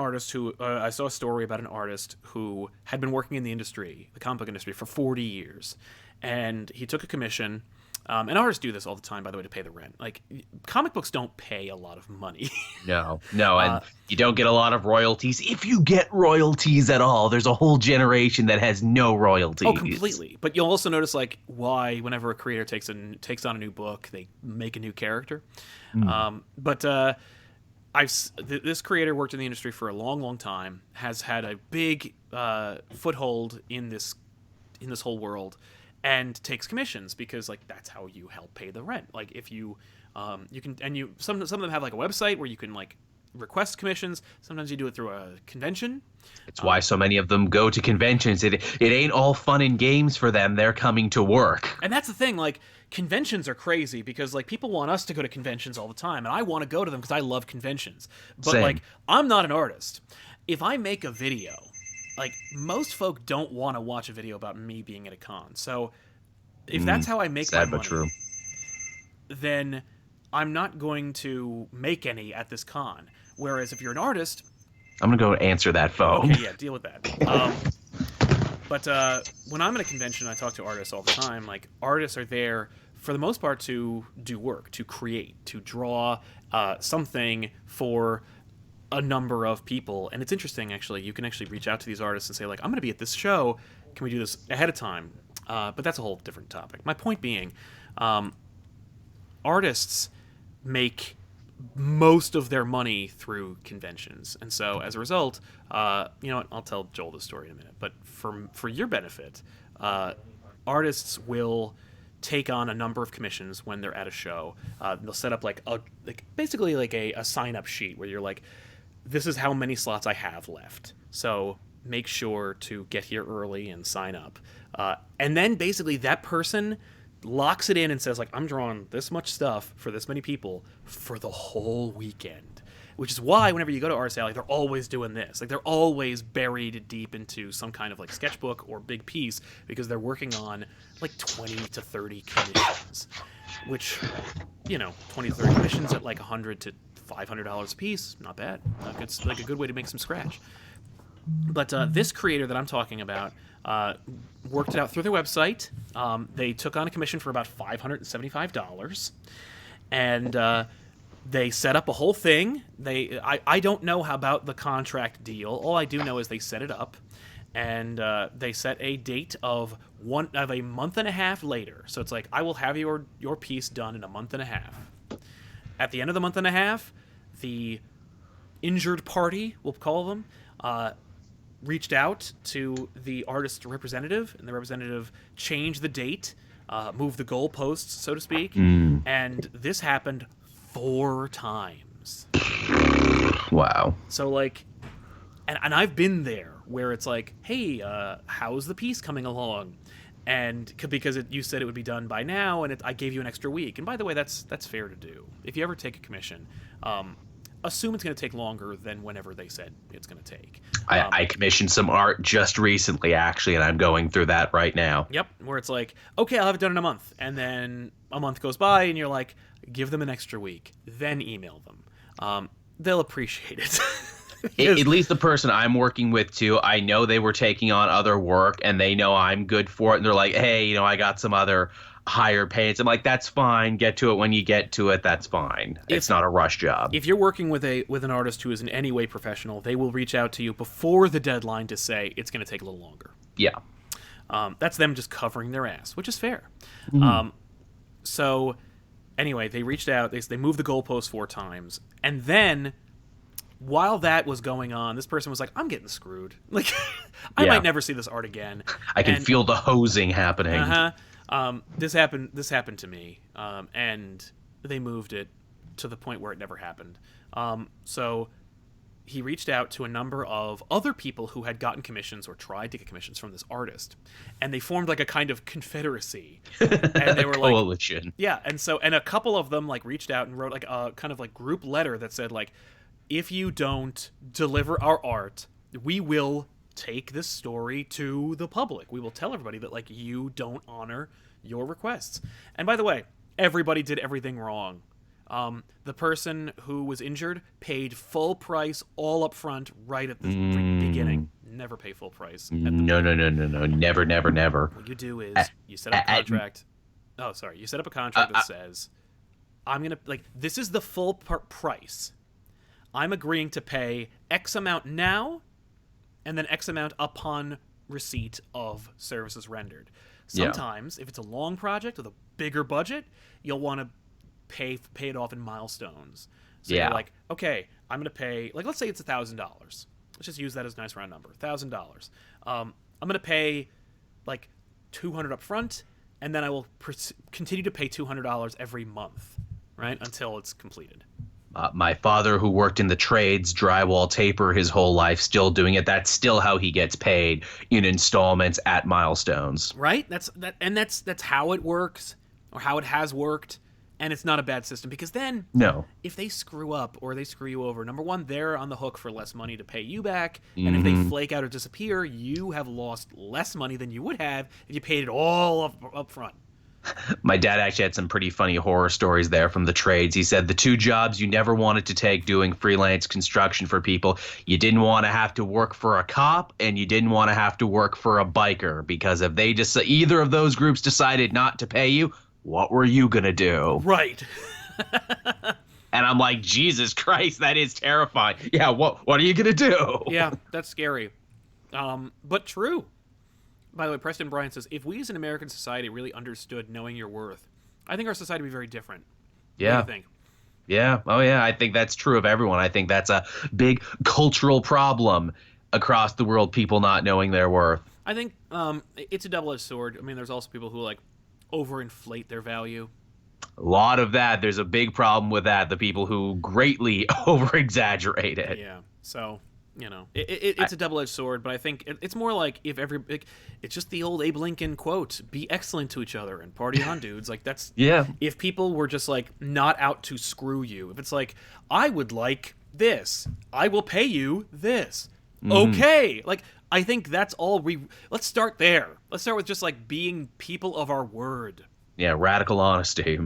I saw a story about an artist who had been working in the industry, the comic book industry, for 40 years, and he took a commission. And artists do this all the time, by the way, to pay the rent. Like, comic books don't pay a lot of money. No, and you don't get a lot of royalties. If you get royalties at all, there's a whole generation that has no royalties. Oh, completely. But you'll also notice, like, why whenever a creator takes on a new book, they make a new character. But this creator worked in the industry for a long, long time, has had a big foothold in this whole world, and takes commissions because like that's how you help pay the rent. Like if you some of them have like a website where you can like request commissions. Sometimes you do it through a convention. It's why so many of them go to conventions. It ain't all fun and games for them. They're coming to work. And that's the thing, like conventions are crazy because like people want us to go to conventions all the time, and I want to go to them because I love conventions. But Same. like I'm not an artist. If I make a video, like most folk don't want to watch a video about me being at a con. So if that's how I make my money, true. then I'm not going to make any at this con. Whereas if you're an artist, I'm gonna go answer that phone. okay, yeah, deal with that. But when I'm at a convention, I talk to artists all the time. Like artists are there for the most part to do work, to create, to draw something for a number of people. And it's interesting, actually. You can actually reach out to these artists and say, like, I'm going to be at this show. Can we do this ahead of time? But that's a whole different topic. My point being, artists make most of their money through conventions. And so, as a result, you know what? I'll tell Joel this story in a minute. But for your benefit, artists will take on a number of commissions when they're at a show. They'll set up basically a sign-up sheet where you're like, this is how many slots I have left. So make sure to get here early and sign up. And then basically that person locks it in and says, like, I'm drawing this much stuff for this many people for the whole weekend. Which is why whenever you go to Art Alley, they're always doing this. Like, they're always buried deep into some kind of, like, sketchbook or big piece because they're working on, like, 20 to 30 commissions. Which, 20 to 30 commissions at, like, $100 to $500 a piece, not bad. It's like a good way to make some scratch. But this creator that I'm talking about worked it out through their website. They took on a commission for about $575, and they set up a whole thing. I don't know how about the contract deal. All I do know is they set it up, and they set a date of a month and a half later. So it's like, I will have your piece done in a month and a half. At the end of the month and a half, the injured party, we'll call them, reached out to the artist's representative, and the representative changed the date, moved the goalposts, so to speak, and this happened 4 times. Wow. So, like, and I've been there where it's like, hey, how's the piece coming along? And because you said it would be done by now, and I gave you an extra week. And by the way, that's fair to do. If you ever take a commission, assume it's going to take longer than whenever they said it's going to take. I commissioned some art just recently, actually, and I'm going through that right now. Yep, where it's like, okay, I'll have it done in a month. And then a month goes by, and you're like, give them an extra week. Then email them. They'll appreciate it. At least the person I'm working with, too, I know they were taking on other work, and they know I'm good for it. And they're like, hey, I got some other higher pays. I'm like, that's fine. Get to it when you get to it. That's fine. It's not a rush job. If you're working with an artist who is in any way professional, they will reach out to you before the deadline to say it's going to take a little longer. Yeah. That's them just covering their ass, which is fair. So anyway, they reached out. They moved the goalpost 4 times. And then while that was going on, this person was like, I'm getting screwed. Like, I might never see this art again. I can feel the hosing happening. This happened to me, and they moved it to the point where it never happened. So he reached out to a number of other people who had gotten commissions or tried to get commissions from this artist, and they formed like a kind of confederacy. And they were like coalition. Yeah, and a couple of them like reached out and wrote like a kind of like group letter that said like, if you don't deliver our art, we will take this story to the public. We will tell everybody that like you don't honor your requests. And by the way, everybody did everything wrong. The person who was injured paid full price all up front right at the beginning. Never pay full price. No. Never. What you do is you set up a contract. You set up a contract that says, I'm going to, like, this is the full price. I'm agreeing to pay X amount now, and then X amount upon receipt of services rendered. Sometimes, if it's a long project with a bigger budget, you'll want to pay it off in milestones. So you're like, okay, I'm going to pay, like, let's say it's $1,000. Let's just use that as a nice round number, $1,000. I'm going to pay like $200 up front, and then I will continue to pay $200 every month, right, until it's completed. My father, who worked in the trades, drywall, taper, his whole life, still doing it. That's still how he gets paid, in installments at milestones. Right? That's how it works, or how it has worked. And it's not a bad system, because then if they screw up or they screw you over, number one, they're on the hook for less money to pay you back. And if they flake out or disappear, you have lost less money than you would have if you paid it all up front. My dad actually had some pretty funny horror stories there from the trades. He said the two jobs you never wanted to take doing freelance construction for people, you didn't want to have to work for a cop and you didn't want to have to work for a biker, because if they just either of those groups decided not to pay you, what were you going to do? Right. And I'm like, Jesus Christ, that is terrifying. Yeah, what are you going to do? Yeah, that's scary. But true. By the way, Preston Bryan says, if we as an American society really understood knowing your worth, I think our society would be very different. Yeah. What do you think? Yeah. Oh, yeah. I think that's true of everyone. I think that's a big cultural problem across the world, people not knowing their worth. I think it's a double-edged sword. I mean, there's also people who, like, overinflate their value. A lot of that. There's a big problem with that. The people who greatly over-exaggerate it. Yeah. So, you know, it's a double-edged sword, but I think it's more like it's just the old Abe Lincoln quote, be excellent to each other and party on, dudes. Like, that's, if people were just, like, not out to screw you, if it's like, I would like this, I will pay you this. Okay. Like, I think that's all let's start there. Let's start with just, like, being people of our word. Yeah, radical honesty.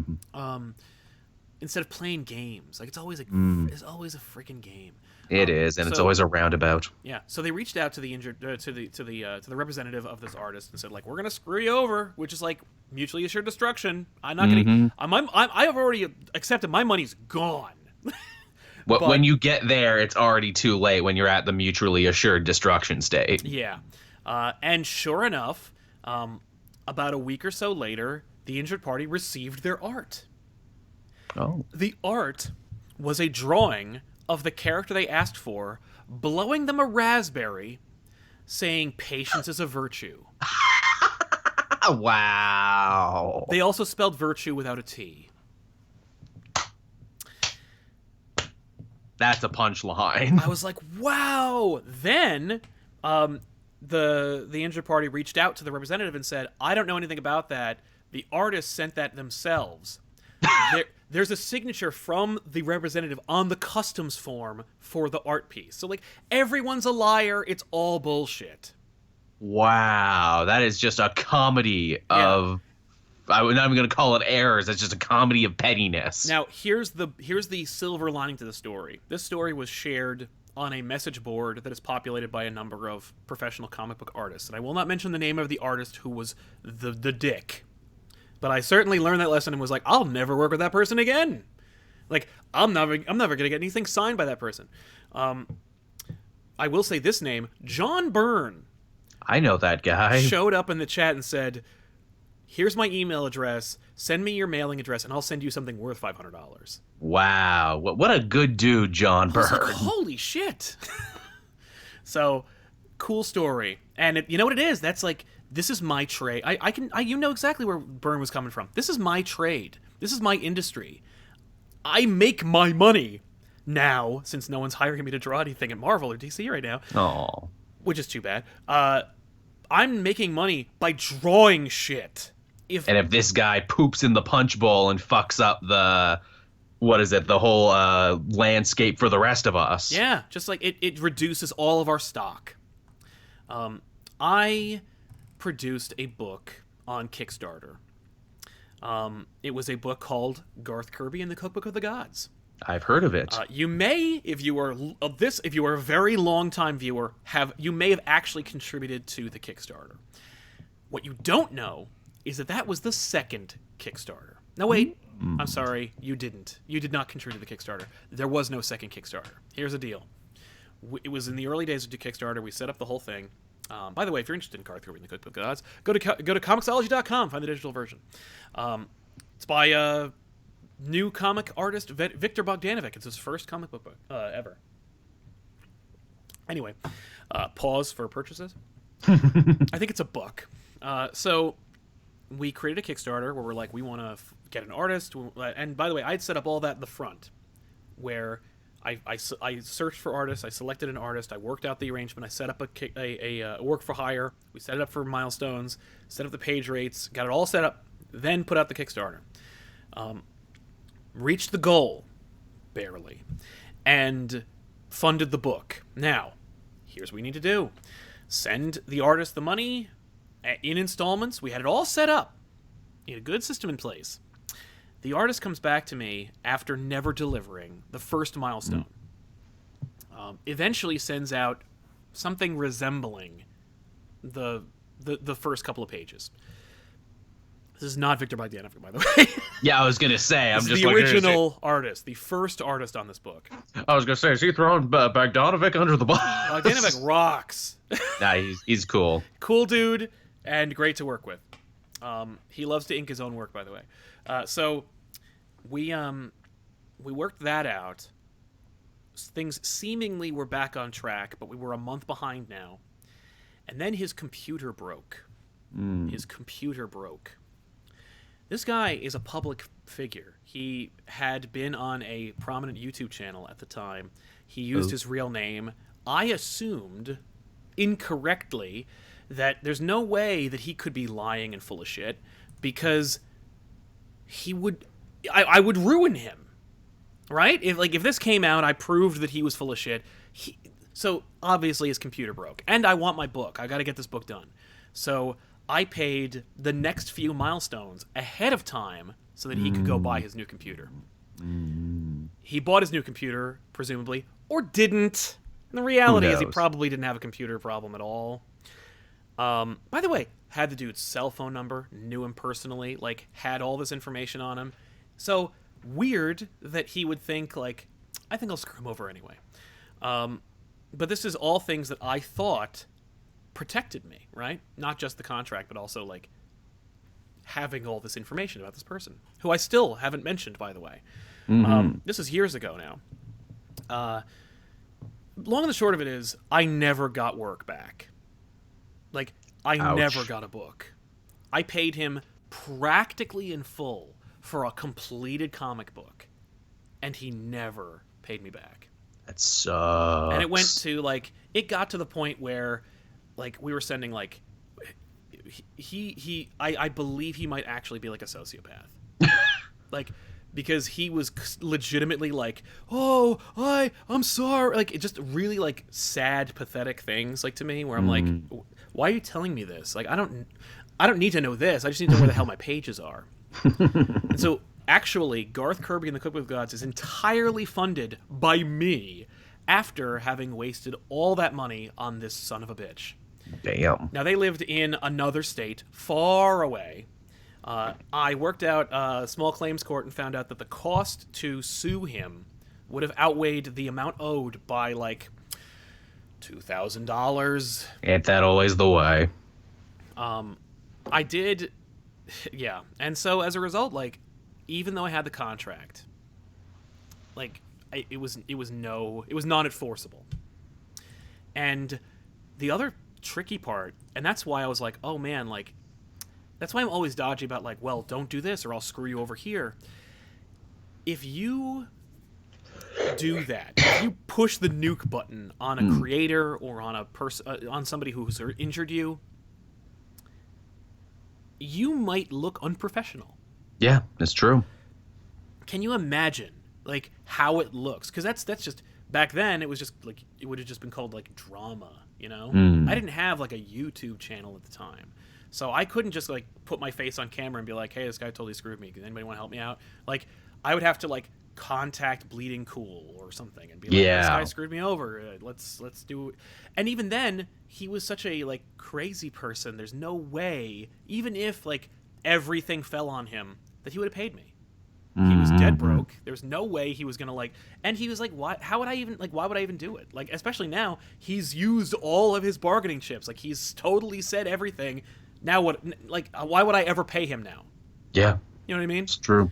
Instead of playing games. Like, it's always it's always a freaking game. It is, and it's always a roundabout. Yeah. So they reached out to the injured to the representative of this artist and said, like, we're gonna screw you over, which is like mutually assured destruction. I'm not gonna. I have already accepted my money's gone. But when you get there, it's already too late when you're at the mutually assured destruction state. Yeah. And sure enough, about a week or so later, the injured party received their art. Oh. The art was a drawing of the character they asked for, blowing them a raspberry, saying patience is a virtue. Wow. They also spelled virtue without a T. That's a punchline. I was like, wow. Then the injured party reached out to the representative and said, I don't know anything about that. The artist sent that themselves. There's a signature from the representative on the customs form for the art piece. So, like, everyone's a liar. It's all bullshit. Wow. That is just a comedy of... I'm not even going to call it errors. It's just a comedy of pettiness. Now, here's the silver lining to the story. This story was shared on a message board that is populated by a number of professional comic book artists. And I will not mention the name of the artist who was the dick. But I certainly learned that lesson and was like, I'll never work with that person again. Like, I'm never going to get anything signed by that person. I will say this name, John Byrne. I know that guy. Showed up in the chat and said, here's my email address, send me your mailing address, and I'll send you something worth $500. Wow. What a good dude, John Byrne. Like, holy shit. So, cool story. And you know what it is? That's like, this is my trade. You know exactly where Byrne was coming from. This is my trade. This is my industry. I make my money now, since no one's hiring me to draw anything at Marvel or DC right now. Oh. Which is too bad. I'm making money by drawing shit. And if this guy poops in the punch bowl and fucks up the whole landscape for the rest of us. Yeah, just like it reduces all of our stock. I produced a book on Kickstarter. It was a book called Garth Kirby and the Cookbook of the Gods. I've heard of it. You may, if you are a very long time viewer, you may have actually contributed to the Kickstarter. What you don't know is that was the second Kickstarter. No, wait. I'm sorry, you didn't. You did not contribute to the Kickstarter. There was no second Kickstarter. Here's the deal. It was in the early days of the Kickstarter. We set up the whole thing. By the way, if you're interested in Garth Kirby and the Cookbook of the Gods, go to Comixology.com, find the digital version. It's by new comic artist Victor Bogdanovic. It's his first comic book ever. Anyway, pause for purchases. I think it's a book. So we created a Kickstarter where we're like, we want to get an artist. And by the way, I'd set up all that in the front, where I searched for artists. I selected an artist. I worked out the arrangement. I set up a work for hire. We set it up for milestones, set up the page rates, got it all set up, then put out the Kickstarter. Reached the goal, barely, and funded the book. Now, here's what we need to do. Send the artist the money in installments. We had it all set up. We had a good system in place. The artist comes back to me after never delivering the first milestone. Eventually sends out something resembling the first couple of pages. This is not Victor Bogdanovic, by the way. Yeah, I was gonna say. I'm just the original artist, the first artist on this book. I was gonna say, is he throwing Bogdanovic under the bus? Bogdanovic rocks. Nah, he's cool. Cool dude, and great to work with. He loves to ink his own work, by the way. So we worked that out. Things seemingly were back on track, but we were a month behind now. And then his computer broke. His computer broke. This guy is a public figure. He had been on a prominent YouTube channel at the time. He used his real name. I assumed, incorrectly, that there's no way that he could be lying and full of shit, because I would ruin him, right? If this came out, I proved that he was full of shit. So obviously his computer broke, and I want my book. I got to get this book done. So I paid the next few milestones ahead of time so that he could go buy his new computer. He bought his new computer, presumably, or didn't. And the reality is he probably didn't have a computer problem at all. By the way, had the dude's cell phone number, knew him personally, had all this information on him. So weird that he would think, I think I'll screw him over anyway. But this is all things that I thought protected me, right? Not just the contract, but also, having all this information about this person, who I still haven't mentioned, by the way. This is years ago now. Long and the short of it is, I never got work back. I never got a book. I paid him practically in full for a completed comic book, and he never paid me back. That sucks. And it went to, it got to the point where, we were sending, I believe he might actually be, a sociopath. Because he was legitimately I'm sorry. It just really, sad, pathetic things, to me, where I'm why are you telling me this? I don't need to know this. I just need to know where the hell my pages are. And so, actually, Garth Kirby and the Cookbook of the Gods is entirely funded by me after having wasted all that money on this son of a bitch. Damn. Now, they lived in another state, far away. I worked out a small claims court and found out that the cost to sue him would have outweighed the amount owed by, $2,000. Ain't that always the way? I did, yeah. And so, as a result, even though I had the contract, it was non-enforceable. And the other tricky part, and that's why I was oh man, that's why I'm always dodgy about well, don't do this or I'll screw you over here. if you do that, if you push the nuke button on a creator or on a person, on somebody who's injured you, you might look unprofessional. Yeah, it's true. Can you imagine like how it looks? Because that's just back then. It was just like it would have just been called like drama. You know, I didn't have like a YouTube channel at the time, so I couldn't just like put my face on camera and be like, "Hey, this guy totally screwed me. Does anybody want to help me out?" Like, I would have to like contact Bleeding Cool or something and be like, "This guy screwed me over. Let's do it." And even then, he was such a like crazy person. There's no way, even if like everything fell on him, that he would have paid me. He was dead broke. There's no way he was gonna like, and he was like, "Why? How would I even like? Why would I even do it? Like, especially now, he's used all of his bargaining chips. Like, he's totally said everything. Now what? Like, why would I ever pay him now? Yeah, you know what I mean? It's true.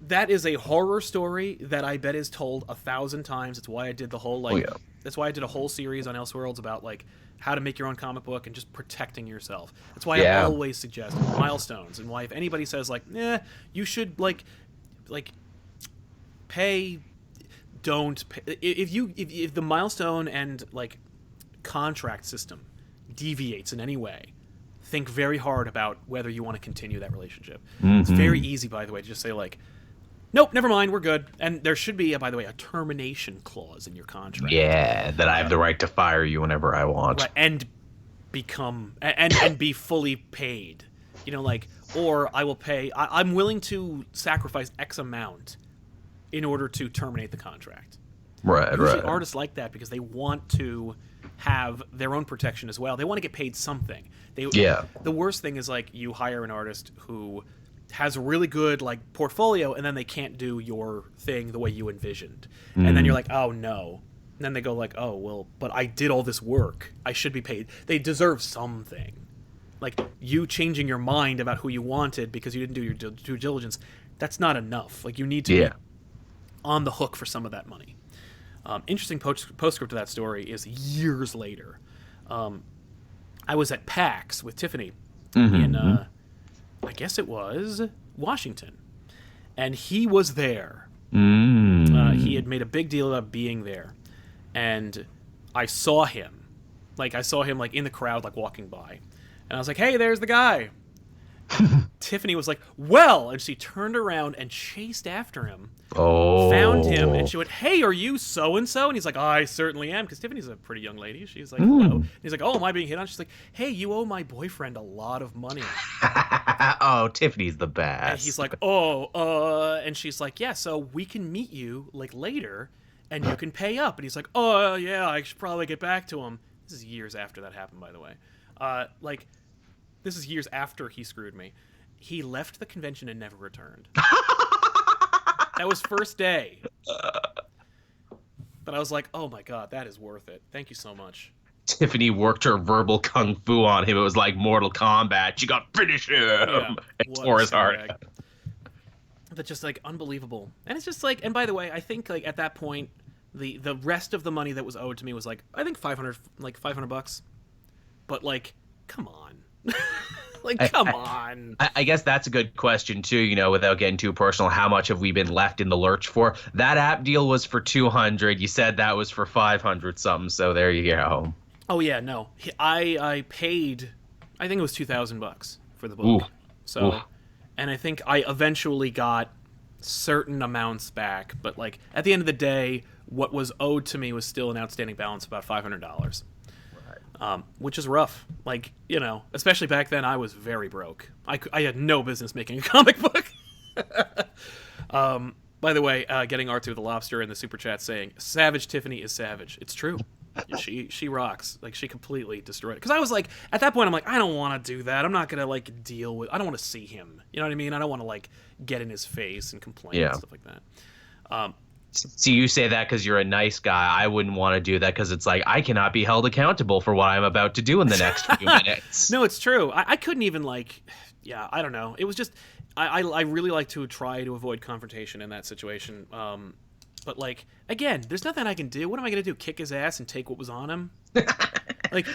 That is a horror story that I bet is told 1,000 times. It's why I did the whole like. Oh, yeah. That's why I did a whole series on Elseworlds about like how to make your own comic book and just protecting yourself. That's why I always suggest milestones, and why if anybody says like, you should like pay, don't pay. If the milestone and like contract system deviates in any way, think very hard about whether you want to continue that relationship. It's very easy, by the way, to just say like, nope, never mind, we're good. And there should be, by the way, a termination clause in your contract. Yeah, that I have the right to fire you whenever I want. Right, and become and be fully paid. You know, like, or I will pay. I'm willing to sacrifice X amount in order to terminate the contract. Right, Usually artists like that because they want to have their own protection as well. They want to get paid something. The worst thing is like you hire an artist who has a really good like portfolio and then they can't do your thing the way you envisioned. And then you're like, oh no. And then they go like, oh well, but I did all this work. I should be paid. They deserve something. Like you changing your mind about who you wanted because you didn't do your due diligence, that's not enough. Like you need to be on the hook for some of that money. Interesting postscript to that story is years later. I was at PAX with Tiffany in I guess it was Washington, and he was there. He had made a big deal about being there, and I saw him like in the crowd, like walking by, and I was like, "Hey, there's the guy." Tiffany was like, "Well," and she turned around and chased after him. Found him, and she went, "Hey, are you so and so?" And he's like, "I certainly am," because Tiffany's a pretty young lady. She's like, "Hello." And he's like, "Oh, am I being hit on?" She's like, "Hey, you owe my boyfriend a lot of money." Oh, Tiffany's the best. And he's like, and she's like, "Yeah, so we can meet you like later, and you can pay up." And he's like, "Oh, yeah, I should probably get back to him." This is years after that happened, by the way. This is years after he screwed me. He left the convention and never returned. That was first day. But I was like, oh my god, that is worth it. Thank you so much. Tiffany worked her verbal kung fu on him. It was like Mortal Kombat. She got finish him. Yeah, and tore his heart. But just like unbelievable. And it's just like, and by the way, I think like at that point, the rest of the money that was owed to me was like, I think $500. But like, come on. Like, come on. I guess that's a good question, too, you know, without getting too personal. How much have we been left in the lurch for? That app deal was for $200. You said that was for $500 something, so there you go. Oh, yeah, no. I paid, I think it was $2,000 for the book. And I think I eventually got certain amounts back. But, like, at the end of the day, what was owed to me was still an outstanding balance of about $500. Which is rough. Like, you know, especially back then, I was very broke. I had no business making a comic book. By the way, getting Arthur the Lobster in the super chat saying, "Savage Tiffany is savage." It's true. She rocks. Like, she completely destroyed it. Because I was like, at that point, I'm like, I don't want to do that. I'm not going to, like, deal with... I don't want to see him. You know what I mean? I don't want to, like, get in his face and complain and stuff like that. See, you say that because you're a nice guy. I wouldn't want to do that because it's like I cannot be held accountable for what I'm about to do in the next few minutes. No, it's true. I couldn't even like, I don't know. It was just I really like to try to avoid confrontation in that situation. But like again, there's nothing I can do. What am I going to do? Kick his ass and take what was on him? Like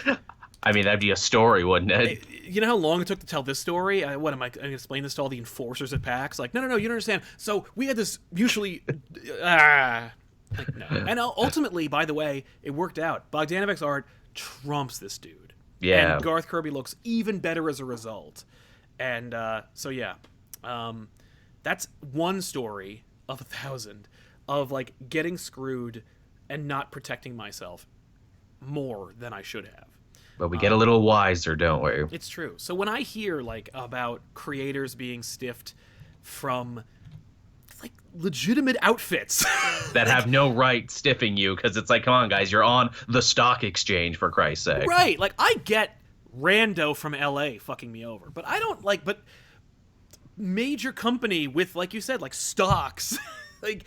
I mean, that'd be a story, wouldn't it? You know how long it took to tell this story? What am I going to explain this to all the enforcers at PAX? Like, no, you don't understand. So we had this mutually, like, no. And ultimately, by the way, it worked out. Bogdanovic's art trumps this dude. Yeah. And Garth Kirby looks even better as a result. And so yeah, that's one story of 1,000 of like getting screwed and not protecting myself more than I should have. But we get a little wiser, don't we? It's true. So when I hear like about creators being stiffed from like legitimate outfits That have no right stiffing you, because it's like, come on, guys, you're on the stock exchange, for Christ's sake. right, like I get rando from LA fucking me over, but I don't like, but major company with, like you said, like stocks, like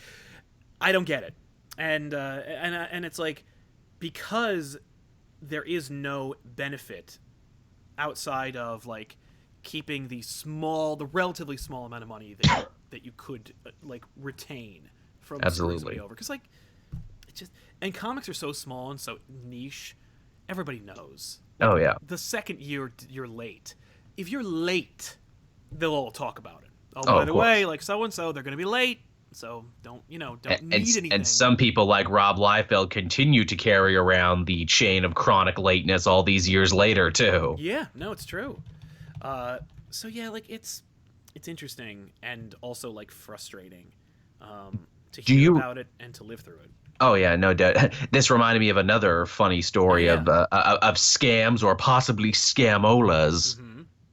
I don't get it. And it's like, because there is no benefit outside of like keeping the relatively small amount of money that you could like retain from Absolutely. over, because like it just, and comics are so small and so niche, everybody knows. Like, Oh, yeah. the second you're late, if you're late, they'll all talk about it. Oh, Oh, by of the course. way, like so and so, they're going to be late. So don't need anything. And some people like Rob Liefeld continue to carry around the chain of chronic lateness all these years later, too. Yeah, no, it's true. So yeah, like it's interesting and also like frustrating to hear about it and to live through it. Oh, yeah, no doubt. This reminded me of another funny story Yeah. of scams, or possibly scamolas,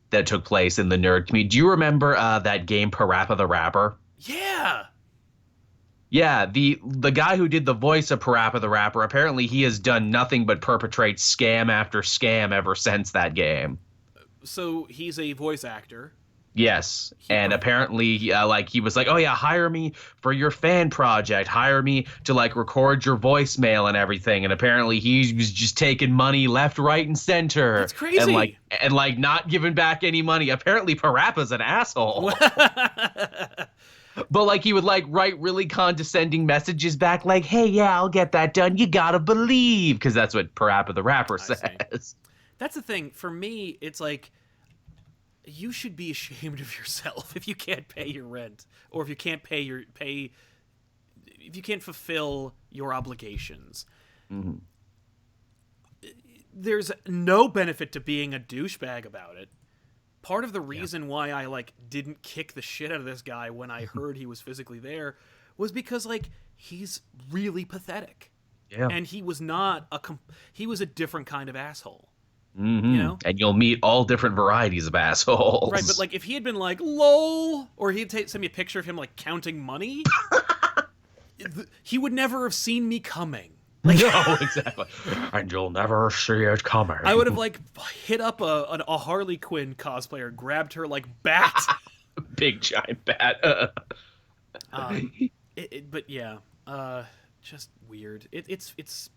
that took place in the nerd community. Do you remember that game Parappa the Rapper? Yeah. Yeah, the guy who did the voice of Parappa the Rapper, apparently he has done nothing but perpetrate scam after scam ever since that game. So he's a voice actor. Yes, and apparently, like, he was like, oh yeah, hire me for your fan project, hire me to like record your voicemail and everything. And apparently, he was just taking money left, right, and center. That's crazy. And like not giving back any money. Apparently, Parappa's an asshole. But like he would like write really condescending messages back, like, hey, yeah, I'll get that done. You gotta believe, because that's what Parappa the Rapper says. That's the thing. For me, it's like, you should be ashamed of yourself if you can't pay your rent, or if you can't if you can't fulfill your obligations. Mm-hmm. There's no benefit to being a douchebag about it. Part of the reason why I like didn't kick the shit out of this guy when I heard he was physically there was because like he's really pathetic. Yeah. And he was not he was a different kind of asshole. Mm-hmm. You know? And you'll meet all different varieties of assholes. Right, but like if he had been like lol, or he'd send me a picture of him like counting money, he would never have seen me coming. Like, no, exactly. And you'll never see it coming. I would have like hit up a Harley Quinn cosplayer, grabbed her like bat, big giant bat. But yeah, just weird. It's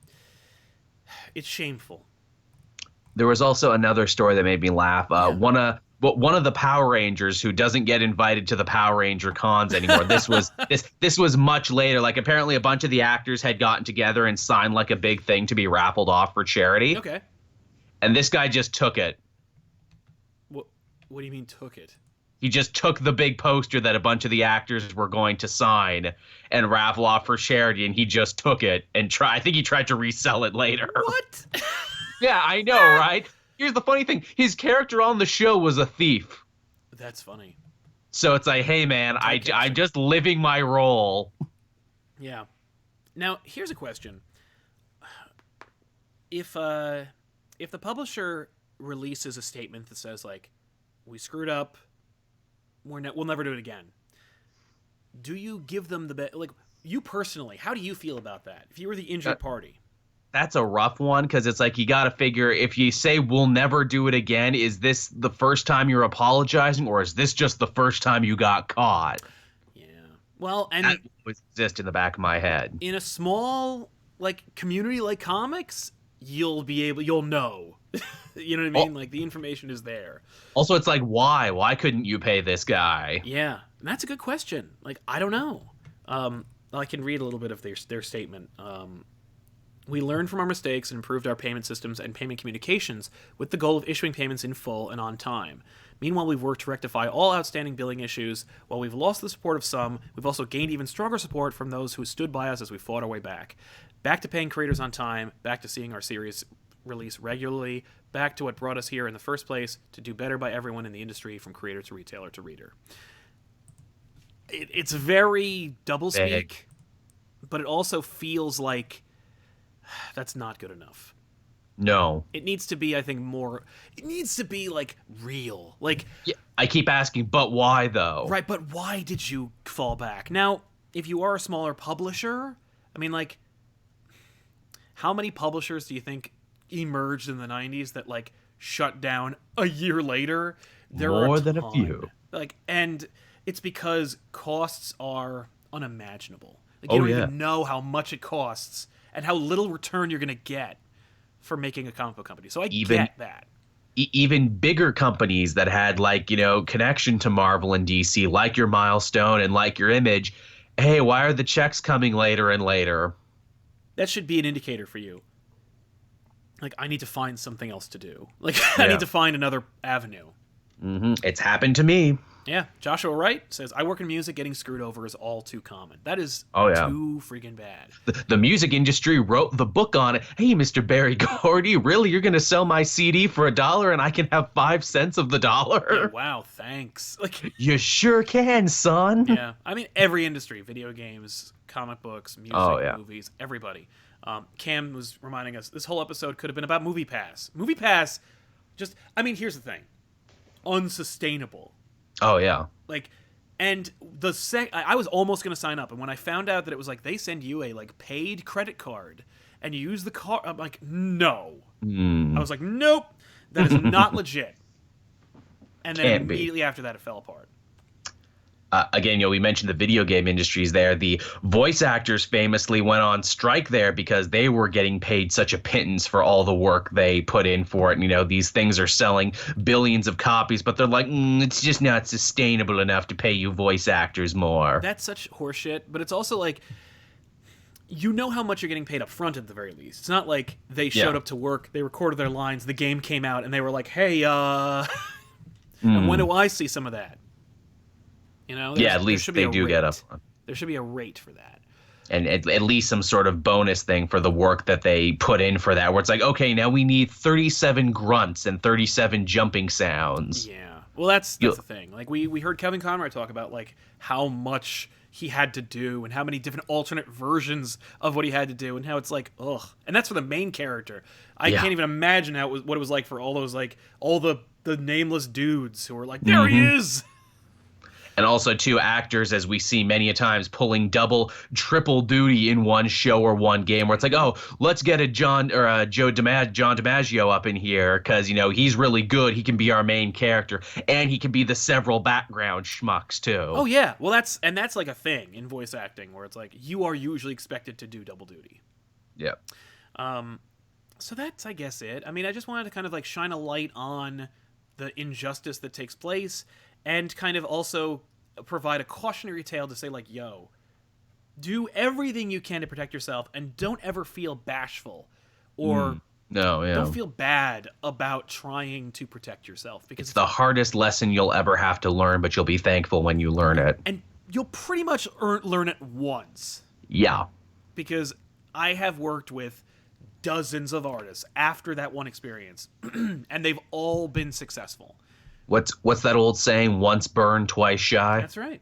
shameful. There was also another story that made me laugh. One of the Power Rangers who doesn't get invited to the Power Ranger cons anymore. This was much later. Like apparently a bunch of the actors had gotten together and signed like a big thing to be raffled off for charity. Okay. And this guy just took it. What do you mean took it? He just took the big poster that a bunch of the actors were going to sign and raffle off for charity, and he just took it and I think he tried to resell it later. What? Yeah, I know, right? Here's the funny thing. His character on the show was a thief. That's funny. So it's like, hey, man, I'm just living my role. Yeah. Now, here's a question. If the publisher releases a statement that says, like, we screwed up, we'll never do it again, do you give them like, you personally, how do you feel about that? If you were the injured party? That's a rough one, because it's like you got to figure, if you say we'll never do it again, is this the first time you're apologizing, or is this just the first time you got caught? Yeah. Well, and that would exist in the back of my head. In a small like community like comics, you'll know. You know what I mean? Like the information is there. Also, it's like, why? Why couldn't you pay this guy? Yeah, and that's a good question. Like, I don't know. I can read a little bit of their statement. We learned from our mistakes and improved our payment systems and payment communications with the goal of issuing payments in full and on time. Meanwhile, we've worked to rectify all outstanding billing issues. While we've lost the support of some, we've also gained even stronger support from those who stood by us as we fought our way back. Back to paying creators on time, back to seeing our series release regularly, back to what brought us here in the first place, to do better by everyone in the industry, from creator to retailer to reader. It's very doublespeak, but it also feels like that's not good enough. No. It needs to be, I think, more... It needs to be, like, real. Like, Yeah, I keep asking, but why, though? right, but why did you fall back? Now, if you are a smaller publisher, I mean, like, how many publishers do you think emerged in the 90s that, like, shut down a year later? There are More than a few. Like, and it's because costs are unimaginable. Like, you don't even know how much it costs and how little return you're going to get for making a comic book company. So I get that. Even bigger companies that had, like, you know, connection to Marvel and DC, like your Milestone and like your Image, hey, why are the checks coming later and later? That should be an indicator for you. Like, I need to find something else to do. Like, I need to find another avenue. Mm-hmm. It's happened to me. Yeah, Joshua Wright says, I work in music, getting screwed over is all too common. That is too freaking bad. The music industry wrote the book on it. Hey, Mr. Barry Gordy, really? You're going to sell my CD for $1 and I can have 5 cents of the dollar? Yeah, wow, thanks. Like, you sure can, son. Yeah, I mean, every industry, video games, comic books, music, movies, everybody. Cam was reminding us, this whole episode could have been about MoviePass. MoviePass, I mean, here's the thing. Unsustainable. Oh, yeah. Like, and I was almost going to sign up, and when I found out that it was like, they send you a, like, paid credit card, and you use the card, I'm like, no. I was like, nope, that is not legit. And then immediately after that, it fell apart. Again, we mentioned the video game industries there. The voice actors famously went on strike there because they were getting paid such a pittance for all the work they put in for it. And, these things are selling billions of copies, but they're like, it's just not sustainable enough to pay you voice actors more. That's such horseshit, but it's also like, you know how much you're getting paid up front at the very least. It's not like they showed up to work, they recorded their lines, the game came out, and they were like, hey, and when do I see some of that? At least they do get up. There should be a rate for that. And at least some sort of bonus thing for the work that they put in for that, where it's like, okay, now we need 37 grunts and 37 jumping sounds. Yeah. Well, that's the thing. Like, we heard Kevin Conroy talk about, like, how much he had to do and how many different alternate versions of what he had to do and how it's like, ugh. And that's for the main character. I can't even imagine what it was like for all those, like, all the nameless dudes who were like, there he is! And also, too, actors, as we see many a times, pulling double, triple duty in one show or one game, where it's like, oh, let's get a John DiMaggio up in here because, he's really good. He can be our main character, and he can be the several background schmucks, too. Oh, yeah. Well, that's like a thing in voice acting, where it's like, you are usually expected to do double duty. Yeah. So that's, I guess, it. I mean, I just wanted to kind of, like, shine a light on the injustice that takes place, and kind of also provide a cautionary tale to say, like, yo, do everything you can to protect yourself, and don't ever feel bashful or don't feel bad about trying to protect yourself. Because it's the hardest lesson you'll ever have to learn, but you'll be thankful when you learn it. And you'll pretty much learn it once. Yeah. Because I have worked with dozens of artists after that one experience, and they've all been successful. What's that old saying? Once burned, twice shy. That's right.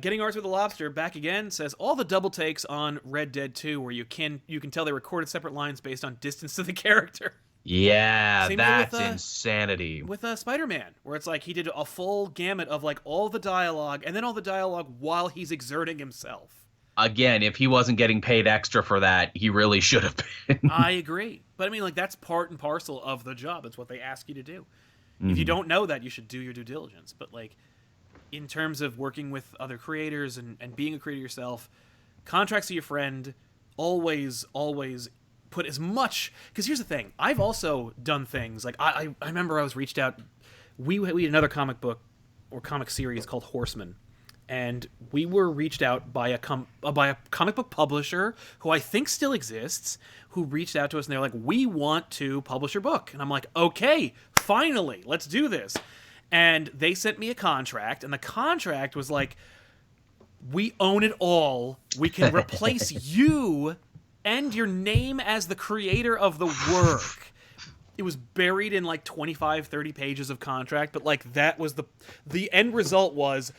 Getting Arts with a Lobster back again says all the double takes on Red Dead 2 where you can tell they recorded separate lines based on distance to the character. Yeah, that's insanity. With Spider-Man, where it's like he did a full gamut of like all the dialogue and then all the dialogue while he's exerting himself. Again, if he wasn't getting paid extra for that, he really should have been. I agree. But I mean, like, that's part and parcel of the job. It's what they ask you to do. If you don't know that, you should do your due diligence. But, like, in terms of working with other creators and being a creator yourself, contracts to your friend, always put as much... Because here's the thing. I've also done things. Like, I remember I was reached out... We had another comic book or comic series called Horseman. and we were reached out by a comic book publisher who I think still exists, who reached out to us, and they're like, we want to publish your book. And I'm like, okay, finally, let's do this. And they sent me a contract, and the contract was like, we own it all. We can replace you and your name as the creator of the work. It was buried in like 25, 30 pages of contract, but like that was the end result was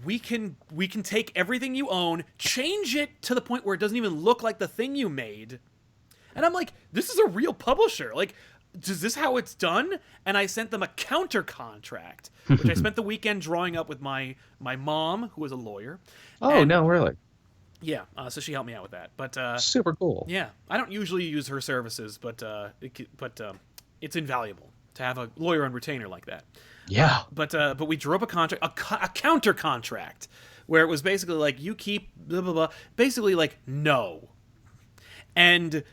we can take everything you own, change it to the point where it doesn't even look like the thing you made. And I'm like, this is a real publisher. Like, is this how it's done? And I sent them a counter contract, which I spent the weekend drawing up with my mom, who was a lawyer. Oh, no, really? Yeah, so she helped me out with that. But super cool. Yeah, I don't usually use her services, but it's invaluable to have a lawyer on retainer like that. Yeah. But we drew up a contract, a counter contract, where it was basically like, you keep blah blah blah, basically like no, and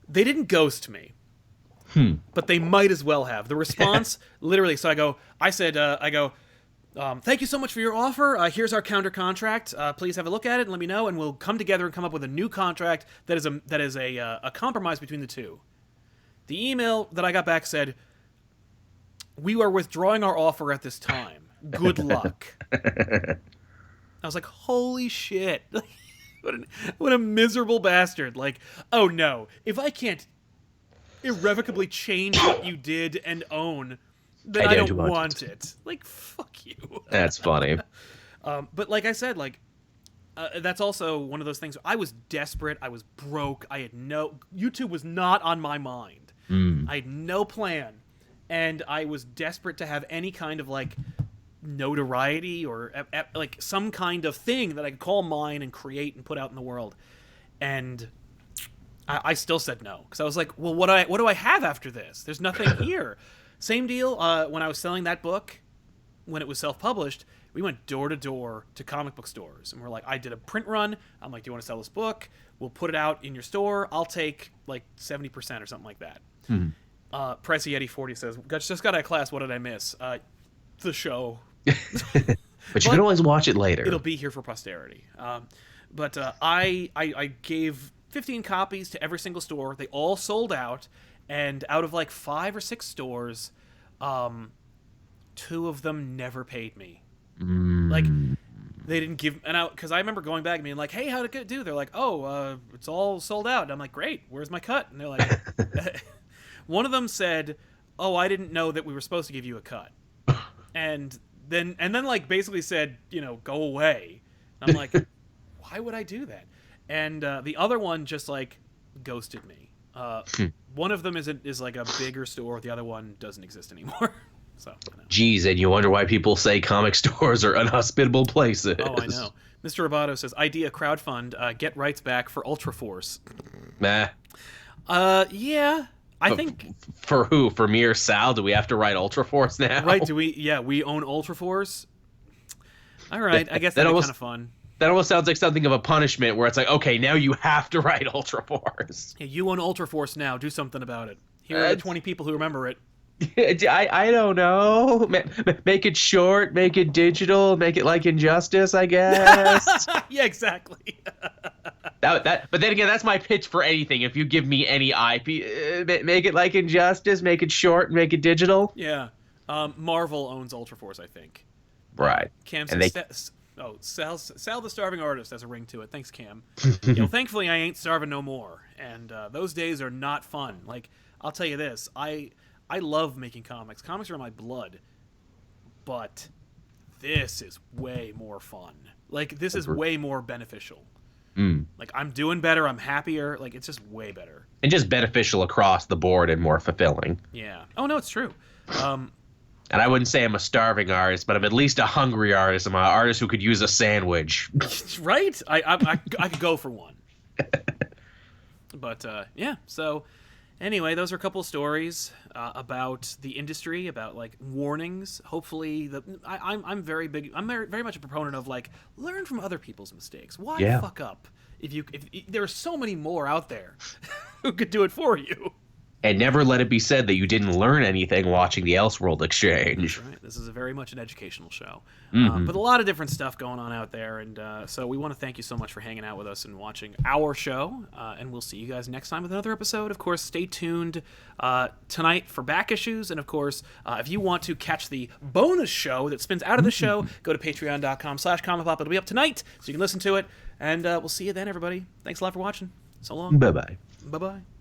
they didn't ghost me, but they might as well have. The response, literally, so I said, thank you so much for your offer. Here's our counter contract. Please have a look at it and let me know, and we'll come together and come up with a new contract that is a compromise between the two. The email that I got back said, we are withdrawing our offer at this time. Good luck. I was like, holy shit. What a miserable bastard. Like, oh no, if I can't irrevocably change what you did and own, then I don't want it. Like, fuck you. That's funny. But like I said, like, that's also one of those things. I was desperate. I was broke. YouTube was not on my mind. I had no plan. And I was desperate to have any kind of like notoriety or like some kind of thing that I could call mine and create and put out in the world. And I still said no, because I was like, well, what do I have after this? There's nothing here. Same deal when I was selling that book, when it was self-published, we went door to door to comic book stores, and we're like, I did a print run. I'm like, do you want to sell this book? We'll put it out in your store. I'll take like 70% or something like that. Prezi Eddie 40 says, just got out of class. What did I miss? The show. But you can always watch it later. It'll be here for posterity. But I gave 15 copies to every single store. They all sold out, and out of like 5 or 6 stores, 2 of them never paid me. Like, they didn't give, and because I remember going back and being like, hey, how'd it do? They're like, oh, it's all sold out. And I'm like, great, where's my cut? And they're like, one of them said, oh, I didn't know that we were supposed to give you a cut. And then like basically said, go away. And I'm like, why would I do that? And the other one just like ghosted me. One of them is like a bigger store. The other one doesn't exist anymore. So, Geez, and you wonder why people say comic stores are inhospitable places. Oh, I know. Mr. Roboto says, idea crowdfund, get rights back for Ultra Force. Nah. Yeah. I think for who? For me or Sal? Do we have to write Ultra Force now? Right? Do we? Yeah, we own Ultra Force. All right, I guess that'd be kind of fun. That almost sounds like something of a punishment, where it's like, okay, now you have to write Ultra Force. Yeah, you own Ultra Force now. Do something about it. Here are the 20 people who remember it. I don't know. Make it short. Make it digital. Make it like Injustice, I guess. Yeah, exactly. But then again, that's my pitch for anything. If you give me any IP, make it like Injustice, make it short, make it digital. Yeah. Marvel owns Ultra Force, I think. Right. Cam says, Sal the Starving Artist has a ring to it. Thanks, Cam. Thankfully, I ain't starving no more. And those days are not fun. Like, I'll tell you this. I love making comics. Comics are in my blood. But this is way more fun. Like, this is way more beneficial. Like, I'm doing better. I'm happier. Like, it's just way better. And just beneficial across the board and more fulfilling. Yeah. Oh, no, it's true. And I wouldn't say I'm a starving artist, but I'm at least a hungry artist. I'm an artist who could use a sandwich. Right? I could go for one. But, yeah. So, anyway, those are a couple of stories about the industry, about, like, warnings. Hopefully, I'm very much a proponent of, like, learn from other people's mistakes. Why fuck up? If there are so many more out there who could do it for you. And never let it be said that you didn't learn anything watching the Elseworld exchange. That's right. This is very much an educational show. Mm-hmm. But a lot of different stuff going on out there. And so we want to thank you so much for hanging out with us and watching our show. And we'll see you guys next time with another episode. Of course, stay tuned tonight for back issues. And of course, if you want to catch the bonus show that spins out of the show, go to patreon.com/ComicPOP. It'll be up tonight, so you can listen to it. And we'll see you then, everybody. Thanks a lot for watching. So long. Bye-bye. Bye-bye.